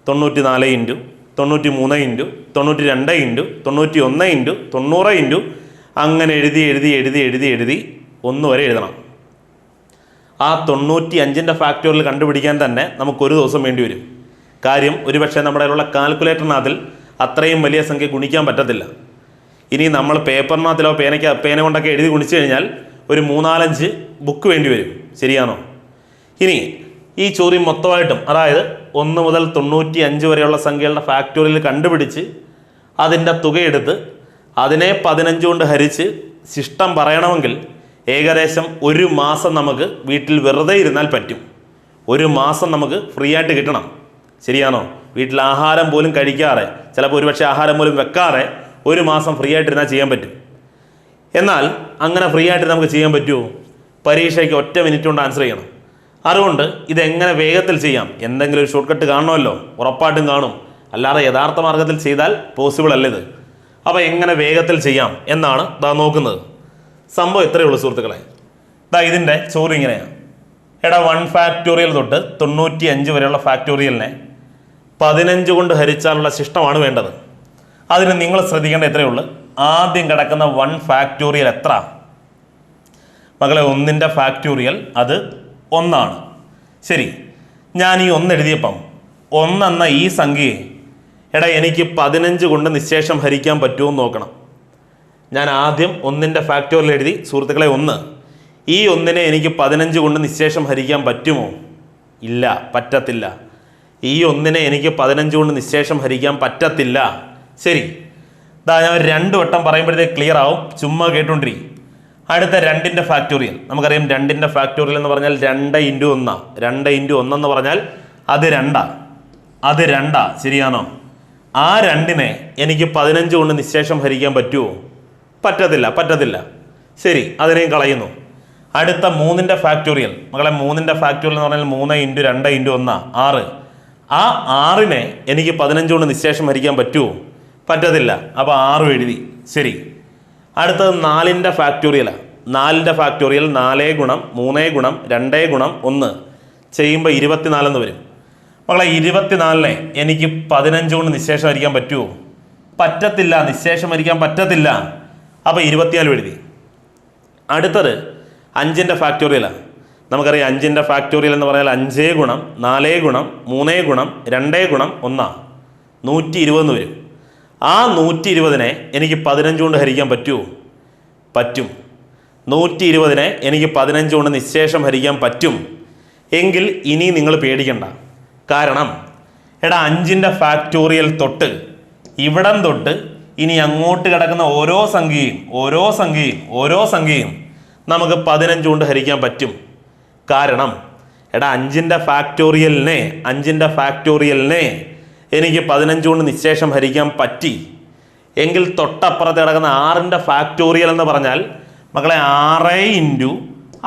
× 94 × 93 × 92 × 91 × 90 × അങ്ങനെ എഴുതി 1 വരെ എഴുതണം. ആ 95-ന്റെ ഫാക്ടോറിയൽ കണ്ടുപിടിക്കാൻ തന്നെ നമുക്കൊരു ദിവസം വേണ്ടി വരും. കാര്യം ഒരുപക്ഷെ നമ്മുടെ കയ്യിലുള്ള കാൽക്കുലേറ്ററിനകത്തിൽ അത്രയും വലിയ സംഖ്യ ഗുണിക്കാൻ പറ്റത്തില്ല. ഇനി നമ്മൾ പേപ്പറിനകത്തിലോ പേന കൊണ്ടൊക്കെ എഴുതി ഗുണിച്ചു കഴിഞ്ഞാൽ ഒരു 3-4 ബുക്ക് വേണ്ടി വരും. ശരിയാണോ? ഇനി ഈ ചോദ്യം മൊത്തമായിട്ടും, അതായത് 1 മുതൽ 95 വരെയുള്ള സംഖ്യകളുടെ ഫാക്ടോറിയൽ കണ്ടുപിടിച്ച് അതിൻ്റെ തുകയെടുത്ത് അതിനെ 15 കൊണ്ട് ഹരിച്ച് ശിഷ്ടം പറയണമെങ്കിൽ ഏകദേശം 1 മാസം നമുക്ക് വീട്ടിൽ വെറുതെ ഇരുന്നാൽ പറ്റും. 1 മാസം നമുക്ക് ഫ്രീ ആയിട്ട് കിട്ടണം. ശരിയാണോ? വീട്ടിൽ ആഹാരം പോലും കഴിക്കാതെ, ചിലപ്പോൾ ഒരുപക്ഷെ ആഹാരം പോലും വെക്കാതെ 1 മാസം ഫ്രീ ആയിട്ടിരുന്നാൽ ചെയ്യാൻ പറ്റും. എന്നാൽ അങ്ങനെ ഫ്രീ ആയിട്ട് നമുക്ക് ചെയ്യാൻ പറ്റുമോ? പരീക്ഷയ്ക്ക് 1 മിനിറ്റ് കൊണ്ട് ആൻസർ ചെയ്യണം. അതുകൊണ്ട് ഇതെങ്ങനെ വേഗത്തിൽ ചെയ്യാം, എന്തെങ്കിലും ഒരു ഷോർട്ട് കട്ട് കാണുമല്ലോ, ഉറപ്പായിട്ടും കാണും, അല്ലാതെ യഥാർത്ഥ മാർഗത്തിൽ ചെയ്താൽ പോസിബിൾ അല്ല ഇത്. അപ്പോൾ എങ്ങനെ വേഗത്തിൽ ചെയ്യാം എന്നാണ് നോക്കുന്നത്. സംഭവം ഇത്രയേ ഉള്ളൂ സുഹൃത്തുക്കളെ. ഇതിൻ്റെ ചോറ് ഇങ്ങനെയാണ്. 1 ഫാക്ടോറിയൽ തൊട്ട് 95 വരെയുള്ള ഫാക്ടോറിയലിനെ 15 കൊണ്ട് ഹരിച്ചാലുള്ള ശിഷ്ടമാണ് വേണ്ടത്. അതിന് നിങ്ങൾ ശ്രദ്ധിക്കേണ്ട ഇത്രയേ ഉള്ളൂ. ആദ്യം കിടക്കുന്ന 1 ഫാക്ടോറിയൽ എത്ര മക്കളെ? 1ൻ്റെ ഫാക്ടോറിയൽ അത് 1 ശരി, ഞാൻ ഈ 1 എഴുതിയപ്പം 1 എന്ന ഈ സംഖ്യയെ എനിക്ക് 15 കൊണ്ട് നിശേഷം ഹരിക്കാൻ പറ്റുമോ എന്ന് നോക്കണം. ഞാൻ ആദ്യം 1ൻ്റെ ഫാക്ടോറിയൽ എഴുതി സുഹൃത്തുക്കളെ 1. ഈ 1നെ എനിക്ക് 15 കൊണ്ട് നിശേഷം ഹരിക്കാൻ പറ്റുമോ? ഇല്ല, പറ്റത്തില്ല. ഈ 1നെ എനിക്ക് 15 കൊണ്ട് നിശേഷം ഹരിക്കാൻ പറ്റത്തില്ല. ശരി, ഞാൻ 2 വട്ടം പറയുമ്പോഴത്തേക്ക് ക്ലിയർ ആവും, ചുമ്മാ കേട്ടോണ്ടിരിക്കും. അടുത്ത 2ൻ്റെ ഫാക്ടോറിയൽ നമുക്കറിയാം. 2ൻ്റെ ഫാക്ടോറിയൽ എന്ന് പറഞ്ഞാൽ 2 × 1. 2 × 1 എന്ന് പറഞ്ഞാൽ അത് 2. അത് 2 ശരിയാണോ? ആ 2നെ എനിക്ക് 15 കൊണ്ട് നിശേഷം ഹരിക്കാൻ പറ്റുമോ? പറ്റത്തില്ല. ശരി, അതിനെയും കളയുന്നു. അടുത്ത 3ൻ്റെ ഫാക്ടോറിയൽ മക്കളെ, 3ൻ്റെ ഫാക്ടോറിയൽ എന്ന് പറഞ്ഞാൽ 3 × 2 × 1 6. ആ 6നെ എനിക്ക് 15 കൊണ്ട് നിശേഷം ഹരിക്കാൻ പറ്റുമോ? പറ്റത്തില്ല. അപ്പോൾ 6 എഴുതി. ശരി, അടുത്തത് 4ൻ്റെ ഫാക്ടോറിയലാണ്. 4ൻ്റെ ഫാക്ടോറിയൽ 4 × 3 × 2 × 1 ചെയ്യുമ്പോൾ 24 എന്ന് വരും. മക്കളെ 24നെ എനിക്ക് 15 കൊണ്ട് നിശേഷം ഹരിക്കാൻ പറ്റുമോ? പറ്റത്തില്ല, നിശേഷം ഹരിക്കാൻ പറ്റത്തില്ല. അപ്പോൾ 24 എഴുതി. അടുത്തത് 5ൻ്റെ ഫാക്ടോറിയലാണ്. നമുക്കറിയാം 5ൻ്റെ ഫാക്ടോറിയൽ എന്ന് പറഞ്ഞാൽ 5 × 4 × 3 × 2 × 1 120 എന്ന് വരും. ആ 120നെ എനിക്ക് 15 കൊണ്ട് ഹരിക്കാൻ പറ്റുമോ? പറ്റും. 120നെ എനിക്ക് 15 കൊണ്ട് നിശേഷം ഹരിക്കാൻ പറ്റും. എങ്കിൽ ഇനി നിങ്ങൾ പേടിക്കണ്ട. കാരണം 5ൻ്റെ ഫാക്ടോറിയൽ തൊട്ട് ഇവിടം തൊട്ട് ഇനി അങ്ങോട്ട് കിടക്കുന്ന ഓരോ സംഖ്യയും നമുക്ക് 15 കൊണ്ട് ഹരിക്കാൻ പറ്റും. കാരണം 5ൻ്റെ ഫാക്ടോറിയലിനെ എനിക്ക് 15 കൊണ്ട് നിശേഷം ഹരിക്കാൻ പറ്റി. എങ്കിൽ തൊട്ടപ്പുറത്ത് കിടക്കുന്ന 6ൻ്റെ ഫാക്ടോറിയൽ എന്ന് പറഞ്ഞാൽ മക്കളെ 6 ×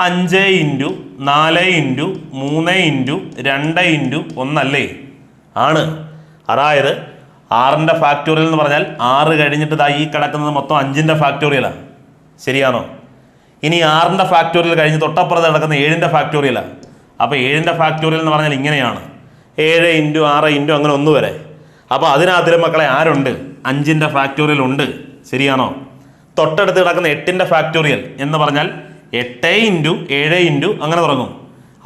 5 × 4 × 3 × 2 × 1 അല്ലേ? ആണ്. അതായത് 6ൻ്റെ ഫാക്ടോറിയൽ എന്ന് പറഞ്ഞാൽ 6 കഴിഞ്ഞിട്ട് ഈ കിടക്കുന്നത് മൊത്തം 5ൻ്റെ ഫാക്ടോറിയലാണ്. ശരിയാണോ? ഇനി 6ൻ്റെ ഫാക്ടോറിയൽ കഴിഞ്ഞ് തൊട്ടപ്പുറത്ത് കിടക്കുന്ന 7ൻ്റെ ഫാക്ടോറിയലാണ്. അപ്പോൾ 7ൻ്റെ ഫാക്ടോറിയൽ എന്ന് പറഞ്ഞാൽ ഇങ്ങനെയാണ്, 7 × 6 × അങ്ങനെ 1 വരെ. അപ്പോൾ അതിനകത്തിലും മക്കളെ ആരുണ്ട്? 5ൻ്റെ ഫാക്ടോറിയൽ ഉണ്ട്. ശരിയാണോ? തൊട്ടടുത്ത് കിടക്കുന്ന 8ൻ്റെ ഫാക്ടോറിയൽ എന്ന് പറഞ്ഞാൽ 8 × 7 × അങ്ങനെ തുടങ്ങും.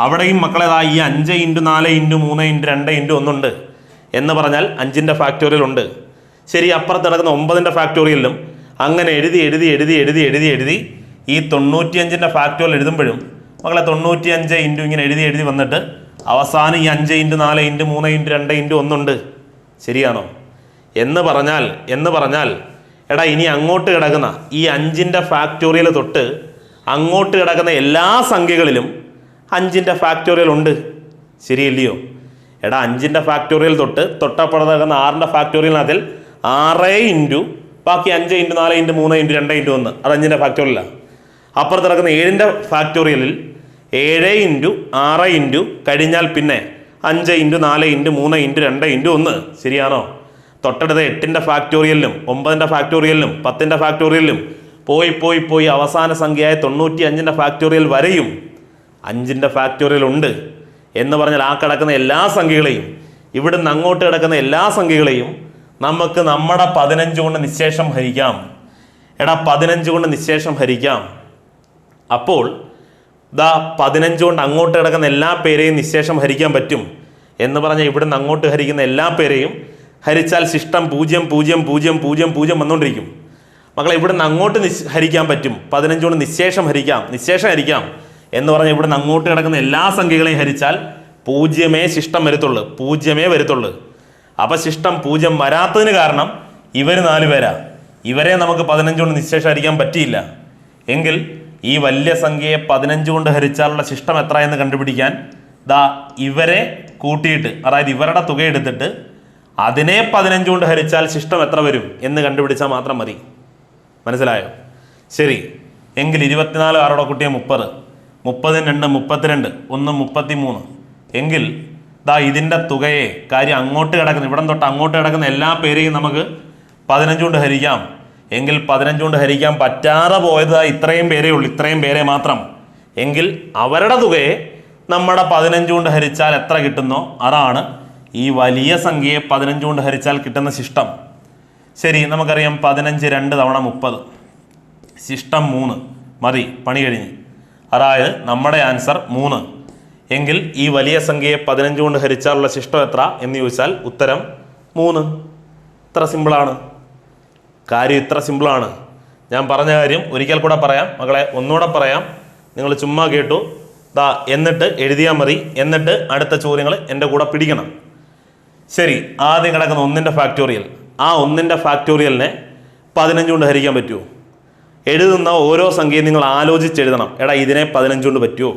അവിടെയും മക്കളെ ഈ 5 × 4 × 3 × 2 × 1 ഉണ്ട് എന്ന് പറഞ്ഞാൽ 5ൻ്റെ ഫാക്ടോറിയൽ ഉണ്ട്. ശരി, അപ്പുറത്ത് കിടക്കുന്ന 9ൻ്റെ ഫാക്ടോറിയലിലും അങ്ങനെ എഴുതി ഈ 95ൻ്റെ ഫാക്ടോറിയൽ എഴുതുമ്പോഴും മക്കളെ 95 ഇങ്ങനെ എഴുതി വന്നിട്ട് അവസാനം ഈ 5 × 4 × 3 × 2 × 1 ഉണ്ട്. ശരിയാണോ? എന്ന് പറഞ്ഞാൽ ഇനി അങ്ങോട്ട് കിടക്കുന്ന ഈ 5ൻ്റെ ഫാക്ടോറിയൽ തൊട്ട് അങ്ങോട്ട് കിടക്കുന്ന എല്ലാ സംഖ്യകളിലും 5ൻ്റെ ഫാക്ടോറിയൽ ഉണ്ട്. ശരിയല്ലയോ? 5ൻ്റെ ഫാക്ടോറിയൽ തൊട്ടപ്പുറത്ത് കിടക്കുന്ന 6ൻ്റെ ഫാക്ടോറിയലിനകത്തിൽ 6 × ബാക്കി 5 × 4 × 3 × 2 × 1 അത് 5ൻ്റെ ഫാക്ടോറിയലാണ്. അപ്പുറത്ത് കിടക്കുന്ന 7ൻ്റെ ഫാക്ടോറിയലിൽ 7 × 6 × കഴിഞ്ഞാൽ പിന്നെ 5 × 4 × 3 × 2 × 1. ശരിയാണോ? തൊട്ടടുത്ത 8ൻ്റെ ഫാക്ടോറിയലിലും 9ൻ്റെ ഫാക്ടോറിയലിലും 10ൻ്റെ ഫാക്ടോറിയലിലും പോയി അവസാന സംഖ്യയായ 95ൻ്റെ ഫാക്ടോറിയൽ വരെയും 5ൻ്റെ ഫാക്ടോറിയൽ ഉണ്ട്. എന്ന് പറഞ്ഞാൽ ആ കിടക്കുന്ന എല്ലാ സംഖ്യകളെയും, ഇവിടുന്ന് അങ്ങോട്ട് കിടക്കുന്ന എല്ലാ സംഖ്യകളെയും നമുക്ക് നമ്മുടെ 15 കൊണ്ട് നിശേഷം ഹരിക്കാം. 15 കൊണ്ട് നിശേഷം ഹരിക്കാം. അപ്പോൾ 15 കൊണ്ട് അങ്ങോട്ട് കിടക്കുന്ന എല്ലാ പേരെയും നിശേഷം ഹരിക്കാൻ പറ്റും. എന്ന് പറഞ്ഞാൽ ഇവിടുന്ന് അങ്ങോട്ട് ഹരിക്കുന്ന എല്ലാ പേരെയും ഹരിച്ചാൽ ശിഷ്ടം 0 0 0 0 0 വന്നുകൊണ്ടിരിക്കും. മക്കളെ ഇവിടുന്ന് അങ്ങോട്ട് ഹരിക്കാൻ പറ്റും. 15 കൊണ്ട് നിശേഷം ഹരിക്കാം എന്ന് പറഞ്ഞാൽ ഇവിടുന്ന് അങ്ങോട്ട് കിടക്കുന്ന എല്ലാ സംഖ്യകളെയും ഹരിച്ചാൽ 0 ശിഷ്ടം വരത്തുള്ളൂ. അപ്പം ശിഷ്ടം 0 വരാത്തതിന് കാരണം ഇവർ 4 പേരാ. ഇവരെ നമുക്ക് 15 കൊണ്ട് നിശേഷം ഹരിക്കാൻ പറ്റിയില്ല. എങ്കിൽ ഈ വലിയ സംഖ്യയെ 15 കൊണ്ട് ഹരിച്ചാലുള്ള ശിഷ്ടം എത്ര എന്ന് കണ്ടുപിടിക്കാൻ ഇവരെ കൂട്ടിയിട്ട്, അതായത് ഇവരുടെ തുക എടുത്തിട്ട് അതിനെ 15 കൊണ്ട് ഹരിച്ചാൽ ശിഷ്ടം എത്ര വരും എന്ന് കണ്ടുപിടിച്ചാൽ മാത്രം മതി. മനസ്സിലായോ? ശരി, എങ്കിൽ 24 ആരോടെ കൂട്ടിയ 30, 30 2 32 1 33 എങ്കിൽ ദാ ഇതിൻ്റെ തുകയെ കാര്യം അങ്ങോട്ട് കിടക്കുന്ന ഇവിടം തൊട്ട് അങ്ങോട്ട് കിടക്കുന്ന എല്ലാ പേരെയും നമുക്ക് 15 കൊണ്ട് ഹരിക്കാം. എങ്കിൽ 15 കൊണ്ട് ഹരിക്കാൻ പറ്റാതെ പോയത് ഇത്രയും പേരേ ഉള്ളൂ, ഇത്രയും പേരെ മാത്രം. എങ്കിൽ അവരുടെ തുകയെ നമ്മുടെ 15 കൊണ്ട് ഹരിച്ചാൽ എത്ര കിട്ടുന്നോ അതാണ് ഈ വലിയ സംഖ്യയെ 15 കൊണ്ട് ഹരിച്ചാൽ കിട്ടുന്ന ശിഷ്ടം. ശരി, നമുക്കറിയാം 15 2 തവണ 30, ശിഷ്ടം 3 മതി, പണി കഴിഞ്ഞ്. അതായത് നമ്മുടെ ആൻസർ 3. എങ്കിൽ ഈ വലിയ സംഖ്യയെ 15 കൊണ്ട് ഹരിച്ചാലുള്ള ശിഷ്ടം എത്ര എന്ന് ചോദിച്ചാൽ ഉത്തരം 3. ഇത്ര സിമ്പിളാണ് കാര്യം, ഇത്ര സിമ്പിളാണ്. ഞാൻ പറഞ്ഞ കാര്യം ഒരിക്കൽ കൂടെ പറയാം മക്കളെ, ഒന്നുകൂടെ പറയാം, നിങ്ങൾ ചുമ്മാ കേട്ടു. ദാ എന്നിട്ട് എഴുതിയാൽ മതി, എന്നിട്ട് അടുത്ത ചോദ്യങ്ങൾ എൻ്റെ കൂടെ പിടിക്കണം. ശരി, ആദ്യം കിടക്കുന്ന 1ൻ്റെ ഫാക്ടോറിയൽ, ആ 1ൻ്റെ ഫാക്ടോറിയലിനെ 15 കൊണ്ട് ഹരിക്കാൻ പറ്റുമോ? എഴുതുന്ന ഓരോ സംഖ്യയും നിങ്ങൾ ആലോചിച്ച് എഴുതണം. എടാ ഇതിനെ 15 കൊണ്ട് പറ്റുമോ,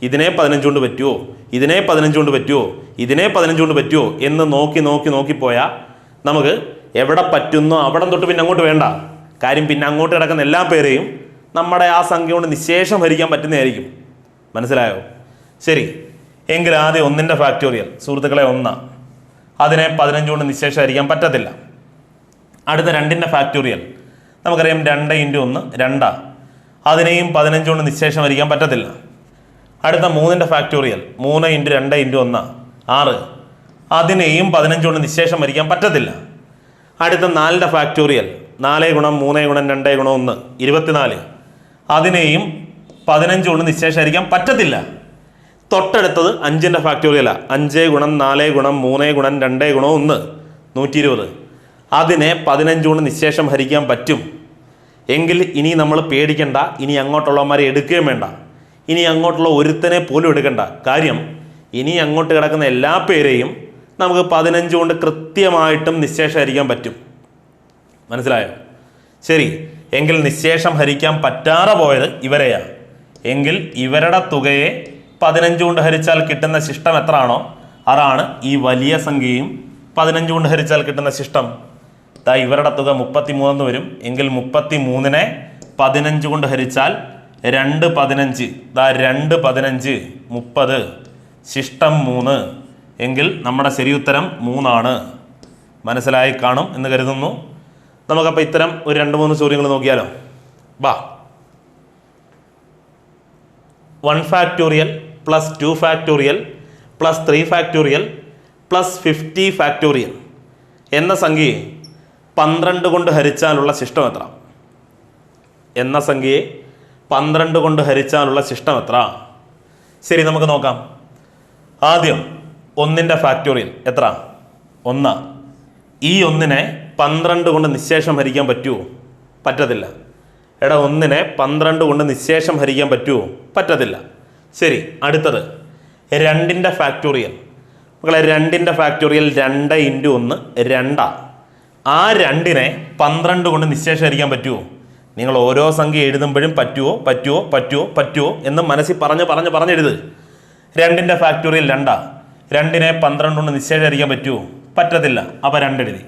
ഇതിനെ 15 കൊണ്ട് പറ്റുമോ, ഇതിനെ 15 കൊണ്ട് പറ്റുമോ, ഇതിനെ 15 കൊണ്ട് പറ്റുമോ എന്ന് നോക്കി നോക്കി നോക്കിപ്പോയാൽ നമുക്ക് എവിടെ പറ്റുന്നോ അവിടെ തൊട്ട് പിന്നെ അങ്ങോട്ട് വേണ്ട കാര്യം. പിന്നെ അങ്ങോട്ട് കിടക്കുന്ന എല്ലാ പേരെയും നമ്മുടെ ആ സംഖ്യ കൊണ്ട് നിശേഷം ഹരിക്കാൻ പറ്റുന്നതായിരിക്കും. മനസ്സിലായോ? ശരി, എങ്കിൽ ആദ്യം 1ൻ്റെ ഫാക്ടോറിയൽ സുഹൃത്തുക്കളെ 1, അതിനെ 15 കൊണ്ട് നിശേഷം ഹരിക്കാൻ പറ്റത്തില്ല. അടുത്ത 2ൻ്റെ ഫാക്ടോറിയൽ നമുക്കറിയാം 2 × 1 2, അതിനെയും 15 കൊണ്ട് നിശേഷം ഹരിക്കാൻ പറ്റത്തില്ല. അടുത്ത 3ൻ്റെ ഫാക്ടോറിയൽ 3 × 2 × 1 6, അതിനെയും 15 കൊണ്ട് നിശേഷം ഹരിക്കാൻ പറ്റത്തില്ല. അടുത്ത 4ൻ്റെ ഫാക്ടോറിയൽ 4 × 3 × 2 × 1 24, അതിനെയും 15 കൊണ്ട് നിശേഷം ഹരിക്കാൻ പറ്റത്തില്ല. തൊട്ടടുത്തത് 5ൻ്റെ ഫാക്ടോറിയലാണ് 5 × 4 × 3 × 2 × 1 120, അതിനെ 15 കൊണ്ട് നിശേഷം ഹരിക്കാൻ പറ്റും. എങ്കിൽ ഇനി നമ്മൾ പേടിക്കണ്ട, ഇനി അങ്ങോട്ടുള്ളവന്മാരെ എടുക്കുകയും വേണ്ട, ഇനി അങ്ങോട്ടുള്ള ഒരുത്തനെ പോലും എടുക്കണ്ട. കാര്യം ഇനി അങ്ങോട്ട് കിടക്കുന്ന എല്ലാ പേരെയും നമുക്ക് 15 കൊണ്ട് കൃത്യമായിട്ടും നിശേഷം ഹരിക്കാൻ പറ്റും. മനസ്സിലായോ? ശരി, എങ്കിൽ നിശേഷം ഹരിക്കാൻ പറ്റാതെ പോയത് ഇവരെയാണ്. എങ്കിൽ ഇവരുടെ തുകയെ 15 കൊണ്ട് ഹരിച്ചാൽ കിട്ടുന്ന ശിഷ്ടം എത്രയാണോ അതാണ് ഈ വലിയ സംഖ്യയും 15 കൊണ്ട് ഹരിച്ചാൽ കിട്ടുന്ന ശിഷ്ടം. ദാ ഇവരുടെ തുക 33 വരും. എങ്കിൽ 33നെ 15 കൊണ്ട് ഹരിച്ചാൽ 2 15, ദാ 2 15 30, ശിഷ്ടം 3. എങ്കിൽ നമ്മുടെ ശരി ഉത്തരം 3 ആണ്. മനസ്സിലായി കാണും എന്ന് കരുതുന്നു. നമുക്കപ്പോൾ ഇത്തരം ഒരു 2-3 ചോദ്യങ്ങൾ നോക്കിയാലോ? വാ. 1 factorial plus 2 factorial plus 3 factorial plus 50 factorial എന്ന സംഖ്യയെ 12 കൊണ്ട് ഹരിച്ചാലുള്ള ശിഷ്ടം എത്ര? എന്ന സംഖ്യയെ 12 കൊണ്ട് ഹരിച്ചാലുള്ള ശിഷ്ടം എത്ര? ശരി, നമുക്ക് നോക്കാം. ആദ്യം 1ൻ്റെ ഫാക്ടോറിയൽ എത്ര? 1. ഈ 1നെ 12 കൊണ്ട് നിശേഷം ഹരിക്കാൻ പറ്റുമോ? പറ്റത്തില്ല. എടാ 1നെ 12 കൊണ്ട് നിശേഷം ഹരിക്കാൻ പറ്റുമോ? പറ്റത്തില്ല. ശരി, അടുത്തത് 2ൻ്റെ ഫാക്ടോറിയൽ. മക്കളെ 2ൻ്റെ ഫാക്ടോറിയൽ 2 × 1 2. ആ 2നെ 12 കൊണ്ട് നിശേഷം ഹരിക്കാൻ പറ്റുമോ? നിങ്ങൾ ഓരോ സംഖ്യ എഴുതുമ്പോഴും പറ്റുമോ പറ്റുമോ പറ്റുമോ പറ്റുമോ എന്ന് മനസ്സിൽ പറഞ്ഞെഴുത്. 2ൻ്റെ ഫാക്ടോറിയൽ 2. 2നെ 12 കൊണ്ട് നിശേഷം ഹരിക്കാൻ പറ്റുമോ? പറ്റത്തില്ല. അപ്പോൾ 2 എഴുതി.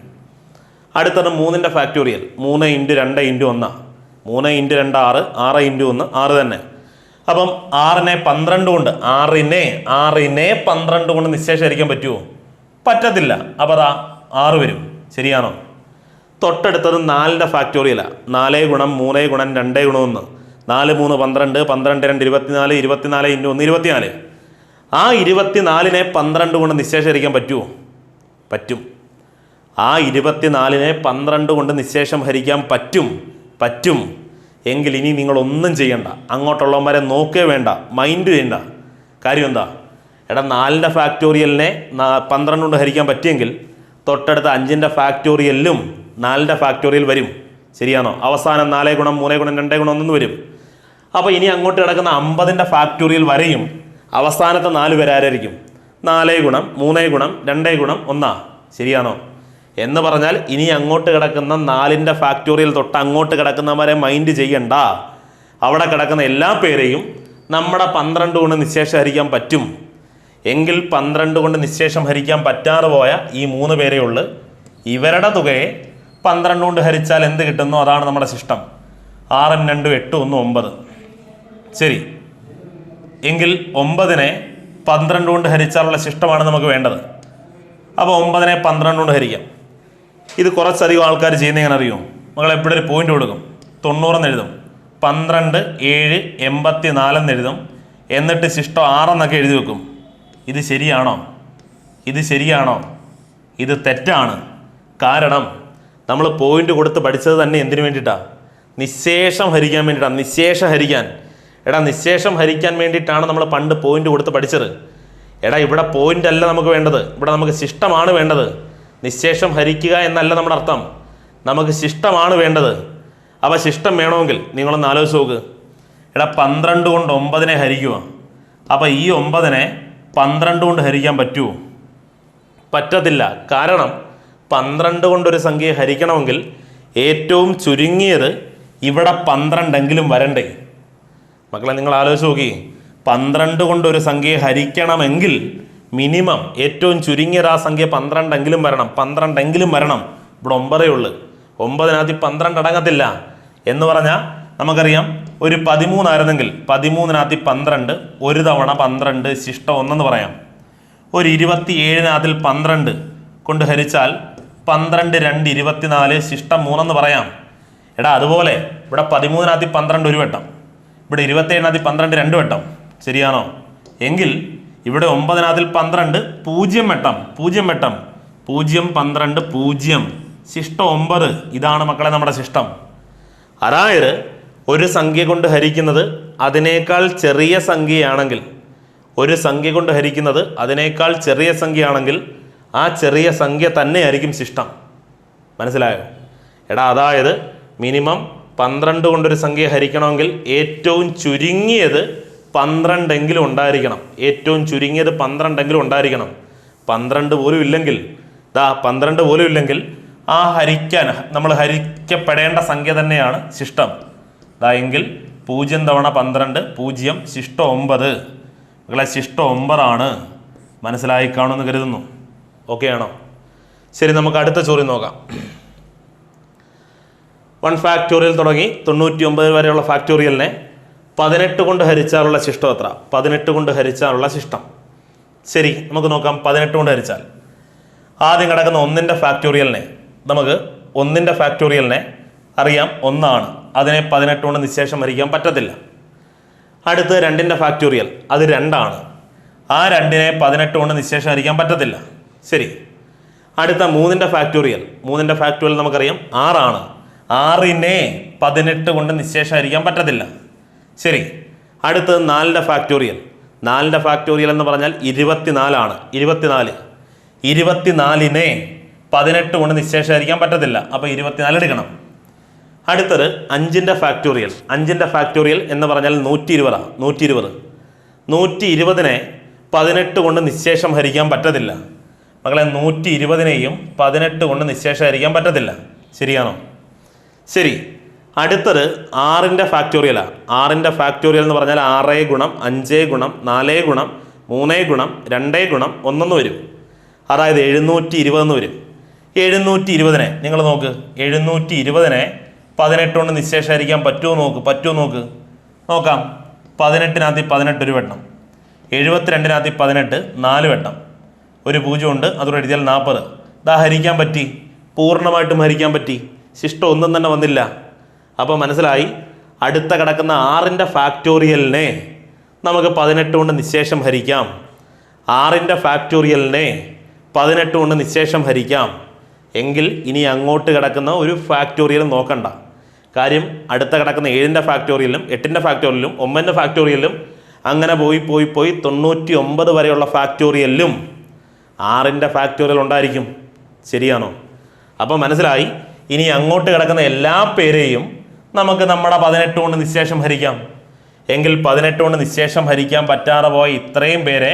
അടുത്തത് 3ൻ്റെ ഫാക്ടോറിയൽ 3 × 2 × 1 3 × 2 6 6 × 1 6 തന്നെ. അപ്പം 6നെ 12 കൊണ്ട് 6നെ 12 കൊണ്ട് നിശേഷം ഹരിക്കാൻ പറ്റുമോ? പറ്റത്തില്ല. അപ്പോൾ അതാ 6 വരും. ശരിയാണോ? തൊട്ടടുത്തത് 4ൻ്റെ ഫാക്ടോറിയലാണ് 4 × 3 × 2 × 1 4 3 12 12 2 24 24 × 1 24. ആ 24നെ 12 കൊണ്ട് നിശേഷം ഹരിക്കാൻ പറ്റുമോ? പറ്റും. ആ 24നെ 12 കൊണ്ട് നിശേഷം ഹരിക്കാൻ പറ്റും. എങ്കിൽ ഇനി നിങ്ങളൊന്നും ചെയ്യണ്ട, അങ്ങോട്ടുള്ളവന്മാരെ നോക്കേ വേണ്ട, മൈൻഡ് ചെയ്യണ്ട. കാര്യം എന്താ? എടാ 4ൻ്റെ ഫാക്ടോറിയലിനെ 12 കൊണ്ട് ഹരിക്കാൻ പറ്റിയെങ്കിൽ തൊട്ടടുത്ത 5ൻ്റെ ഫാക്ടോറിയലിലും 4ൻ്റെ ഫാക്ടോറിയൽ വരും. ശരിയാണോ? അവസാനം 4 × 3 × 2 × 1 വരും. അപ്പോൾ ഇനി അങ്ങോട്ട് കിടക്കുന്ന 50ൻ്റെ ഫാക്ടോറിയൽ വരെയും അവസാനത്തെ 4 പേരായിരിക്കും? 4 × 3 × 2 × 1. ശരിയാണോ? എന്ന് പറഞ്ഞാൽ ഇനി അങ്ങോട്ട് കിടക്കുന്ന 4ൻ്റെ ഫാക്ടോറിയൽ തൊട്ട് അങ്ങോട്ട് കിടക്കുന്നവരെ മൈൻഡ് ചെയ്യണ്ട. അവിടെ കിടക്കുന്ന എല്ലാ പേരെയും നമ്മുടെ 12 കൊണ്ട് നിശേഷം ഹരിക്കാൻ പറ്റും. എങ്കിൽ 12 കൊണ്ട് നിശേഷം ഹരിക്കാൻ പറ്റാതെ പോയ ഈ 3 പേരേ ഉള്ളൂ. ഇവരുടെ തുകയെ 12 കൊണ്ട് ഹരിച്ചാൽ എന്ത് കിട്ടുന്നു അതാണ് നമ്മുടെ ശിഷ്ടം. 6 × 2 8 1 9. ശരി, എങ്കിൽ 9നെ 12 കൊണ്ട് ഹരിച്ചാലുള്ള ശിഷ്ടമാണ് നമുക്ക് വേണ്ടത്. അപ്പോൾ 9നെ 12 കൊണ്ട് ഹരിക്കാം. ഇത് കുറച്ചധികം ആൾക്കാർ ചെയ്യുന്ന എങ്ങനെ അറിയും? മകൾ എപ്പോഴും ഒരു പോയിന്റ് കൊടുക്കും. 90 എന്ന് എഴുതും, 12 7 84 എന്ന് എഴുതും, എന്നിട്ട് ശിഷ്ടം 6 എന്നൊക്കെ എഴുതി വെക്കും. ഇത് ശരിയാണോ? ഇത് ശരിയാണോ? ഇത് തെറ്റാണ്. കാരണം നമ്മൾ പോയിന്റ് കൊടുത്ത് പഠിച്ചത് തന്നെ എന്തിനു വേണ്ടിയിട്ടാണ്? നിശേഷം ഹരിക്കാൻ വേണ്ടിയിട്ടാണ്. നിശേഷം ഹരിക്കാൻ. എടാ, നിശേഷം ഹരിക്കാൻ വേണ്ടിയിട്ടാണ് നമ്മൾ പണ്ട് പോയിന്റ് കൊടുത്ത് പഠിച്ചത്. എടാ, ഇവിടെ പോയിന്റ് അല്ല നമുക്ക് വേണ്ടത്, ഇവിടെ നമുക്ക് ശിഷ്ടമാണ് വേണ്ടത്. നിശേഷം ഹരിക്കുക എന്നല്ല നമ്മുടെ അർത്ഥം, നമുക്ക് ശിഷ്ടമാണ് വേണ്ടത്. അപ്പോൾ ശിഷ്ടം വേണമെങ്കിൽ നിങ്ങളൊന്ന് ആലോചിച്ച് നോക്ക്. എടാ, 12 കൊണ്ട് 9നെ ഹരിക്കുക. അപ്പോൾ ഈ 9നെ 12 കൊണ്ട് ഹരിക്കാൻ പറ്റുമോ? പറ്റത്തില്ല. കാരണം 12 കൊണ്ടൊരു സംഖ്യയെ ഹരിക്കണമെങ്കിൽ ഏറ്റവും ചുരുങ്ങിയത് ഇവിടെ 12 വരണ്ടേ? മക്കളെ, നിങ്ങൾ ആലോചിച്ച് നോക്കി. 12 കൊണ്ടൊരു സംഖ്യയെ ഹരിക്കണമെങ്കിൽ മിനിമം ഏറ്റവും ചുരുങ്ങിയത് ആ സംഖ്യ 12 വരണം. 12 വരണം. ഇവിടെ 9 ഉള്ളു. 9-നകത്ത് 12 അടങ്ങത്തില്ല എന്ന് പറഞ്ഞാൽ നമുക്കറിയാം. ഒരു 13 ആയിരുന്നെങ്കിൽ 13-നകത്ത് 12, ഒരു തവണ 12 ശിഷ്ടം 1 പറയാം. ഒരു 27-നകത്തിൽ 12 കൊണ്ട് ഹരിച്ചാൽ 12 2 24 ശിഷ്ടം 3 പറയാം. എടാ, അതുപോലെ ഇവിടെ 13-നകത്ത് 12 ഒരു വട്ടം, ഇവിടെ 27-നകത്ത് 12 2 വട്ടം. ശരിയാണോ? എങ്കിൽ ഇവിടെ 9-നകത്തിൽ 12 0 വട്ടം, 0 വട്ടം, 0 12 0 ശിഷ്ടം 9. ഇതാണ് മക്കളെ നമ്മുടെ ശിഷ്ടം. അതായത് ഒരു സംഖ്യ കൊണ്ട് ഹരിക്കുന്നത് അതിനേക്കാൾ ചെറിയ സംഖ്യയാണെങ്കിൽ, ഒരു സംഖ്യ കൊണ്ട് ഹരിക്കുന്നത് അതിനേക്കാൾ ചെറിയ സംഖ്യയാണെങ്കിൽ ആ ചെറിയ സംഖ്യ തന്നെയായിരിക്കും ശിഷ്ടം. മനസ്സിലായോ? എടാ, അതായത് മിനിമം 12 കൊണ്ടൊരു സംഖ്യ ഹരിക്കണമെങ്കിൽ ഏറ്റവും ചുരുങ്ങിയത് 12 ഉണ്ടായിരിക്കണം. ഏറ്റവും ചുരുങ്ങിയത് 12 ഉണ്ടായിരിക്കണം. 12 പോലും ഇല്ലെങ്കിൽ, 12 പോലും ഇല്ലെങ്കിൽ ആ നമ്മൾ ഹരിക്കപ്പെടേണ്ട സംഖ്യ തന്നെയാണ് ശിഷ്ടം. എങ്കിൽ 0 തവണ 12 0 ശിഷ്ടം 9. മക്കളെ, ശിഷ്ടം 9 ആണ്. മനസ്സിലായി കാണുമെന്ന് കരുതുന്നു. ഓക്കെ ആണോ? ശരി, നമുക്ക് അടുത്ത ചോദ്യം നോക്കാം. 1 ഫാക്ടോറിയൽ തുടങ്ങി 99 വരെയുള്ള ഫാക്ടോറിയലിനെ 18 കൊണ്ട് ഹരിച്ചാലുള്ള ശിഷ്ടം എത്ര? 18 കൊണ്ട് ഹരിച്ചാലുള്ള ശിഷ്ടം. ശരി, നമുക്ക് നോക്കാം. 18 കൊണ്ട് ഹരിച്ചാൽ ആദ്യം കിടക്കുന്ന 1ന്റെ ഫാക്ടോറിയലിനെ നമുക്ക് 1ന്റെ ഫാക്ടോറിയലിനെ അറിയാം 1 ആണ്. അതിനെ 18 കൊണ്ട് നിശേഷം ഹരിക്കാൻ പറ്റത്തില്ല. അടുത്ത് 2ന്റെ ഫാക്ടോറിയൽ, അത് 2 ആണ്. ആ 2നെ 18 കൊണ്ട് നിശേഷം ഹരിക്കാൻ പറ്റത്തില്ല. ശരി, അടുത്ത 3ന്റെ ഫാക്ടോറിയൽ, 3ന്റെ ഫാക്ടോറിയൽ നമുക്കറിയാം 6 ആണ്. 6നെ 18 കൊണ്ട് നിശേഷം ഹരിക്കാൻ പറ്റത്തില്ല. ശരി, അടുത്ത് 4ന്റെ ഫാക്ടോറിയൽ, 4ന്റെ ഫാക്ടോറിയൽ എന്ന് പറഞ്ഞാൽ 24 ആണ്. 24നെ 18 കൊണ്ട് നിശേഷം ഹരിക്കാൻ പറ്റത്തില്ല. അപ്പോൾ 24 എടുക്കണം. അടുത്തത് 5ന്റെ ഫാക്ടോറിയൽ, 5ന്റെ ഫാക്ടോറിയൽ എന്ന് പറഞ്ഞാൽ 120 ആണ്. 120നെ 18 കൊണ്ട് നിശേഷം ഹരിക്കാൻ പറ്റത്തില്ല. മക്കളെ, 120നെയും 18 കൊണ്ട് നിശേഷം ഹരിക്കാൻ പറ്റത്തില്ല. ശരിയാണോ? ശരി, അടുത്തത് 6ന്റെ ഫാക്ടോറിയലാണ്. 6ന്റെ ഫാക്ടോറിയൽ എന്ന് പറഞ്ഞാൽ 6 ഗുണം 5 ഗുണം 4 ഗുണം 3 ഗുണം 2 ഗുണം 1 എന്ന് വരും. അതായത് 720 എന്ന് വരും. 720നെ നിങ്ങൾ നോക്ക്. 720നെ 18 കൊണ്ട് നിശേഷം ഹരിക്കാൻ പറ്റുമോ നോക്ക്. നോക്കാം. 18-നകത്ത് 18 ഒരു വട്ടം, 72-നകത്ത് 18 4 വട്ടം, ഒരു 0 ഉണ്ട്, അതോടെ എഴുതിയാൽ 40. ഹരിക്കാൻ പറ്റി, പൂർണ്ണമായിട്ടും ഹരിക്കാൻ പറ്റി. ശിഷ്ടം ഒന്നും തന്നെ വന്നില്ല. അപ്പോൾ മനസ്സിലായി. അടുത്ത കിടക്കുന്ന 6ന്റെ ഫാക്ടോറിയലിനെ നമുക്ക് 18 കൊണ്ട് നിശേഷം ഹരിക്കാം. 6ന്റെ ഫാക്ടോറിയലിനെ 18 കൊണ്ട് നിശേഷം ഹരിക്കാം. എങ്കിൽ ഇനി അങ്ങോട്ട് കിടക്കുന്ന ഒരു ഫാക്ടോറിയൽ നോക്കണ്ട. കാര്യം അടുത്ത കിടക്കുന്ന 7ന്റെ ഫാക്ടോറിയലും 8ന്റെ ഫാക്ടോറിയലും 9ന്റെ ഫാക്ടോറിയലും അങ്ങനെ പോയി 99 വരെയുള്ള ഫാക്ടോറിയലിലും 6ന്റെ ഫാക്ടോറിയൽ ഉണ്ടായിരിക്കും. ശരിയാണോ? അപ്പോൾ മനസ്സിലായി. ഇനി അങ്ങോട്ട് കിടക്കുന്ന എല്ലാ പേരെയും നമുക്ക് നമ്മുടെ 18 കൊണ്ട് നിശേഷം ഹരിക്കാം. എങ്കിൽ 18 കൊണ്ട് നിശേഷം ഹരിക്കാൻ പറ്റാതെ പോയ ഇത്രയും പേരെ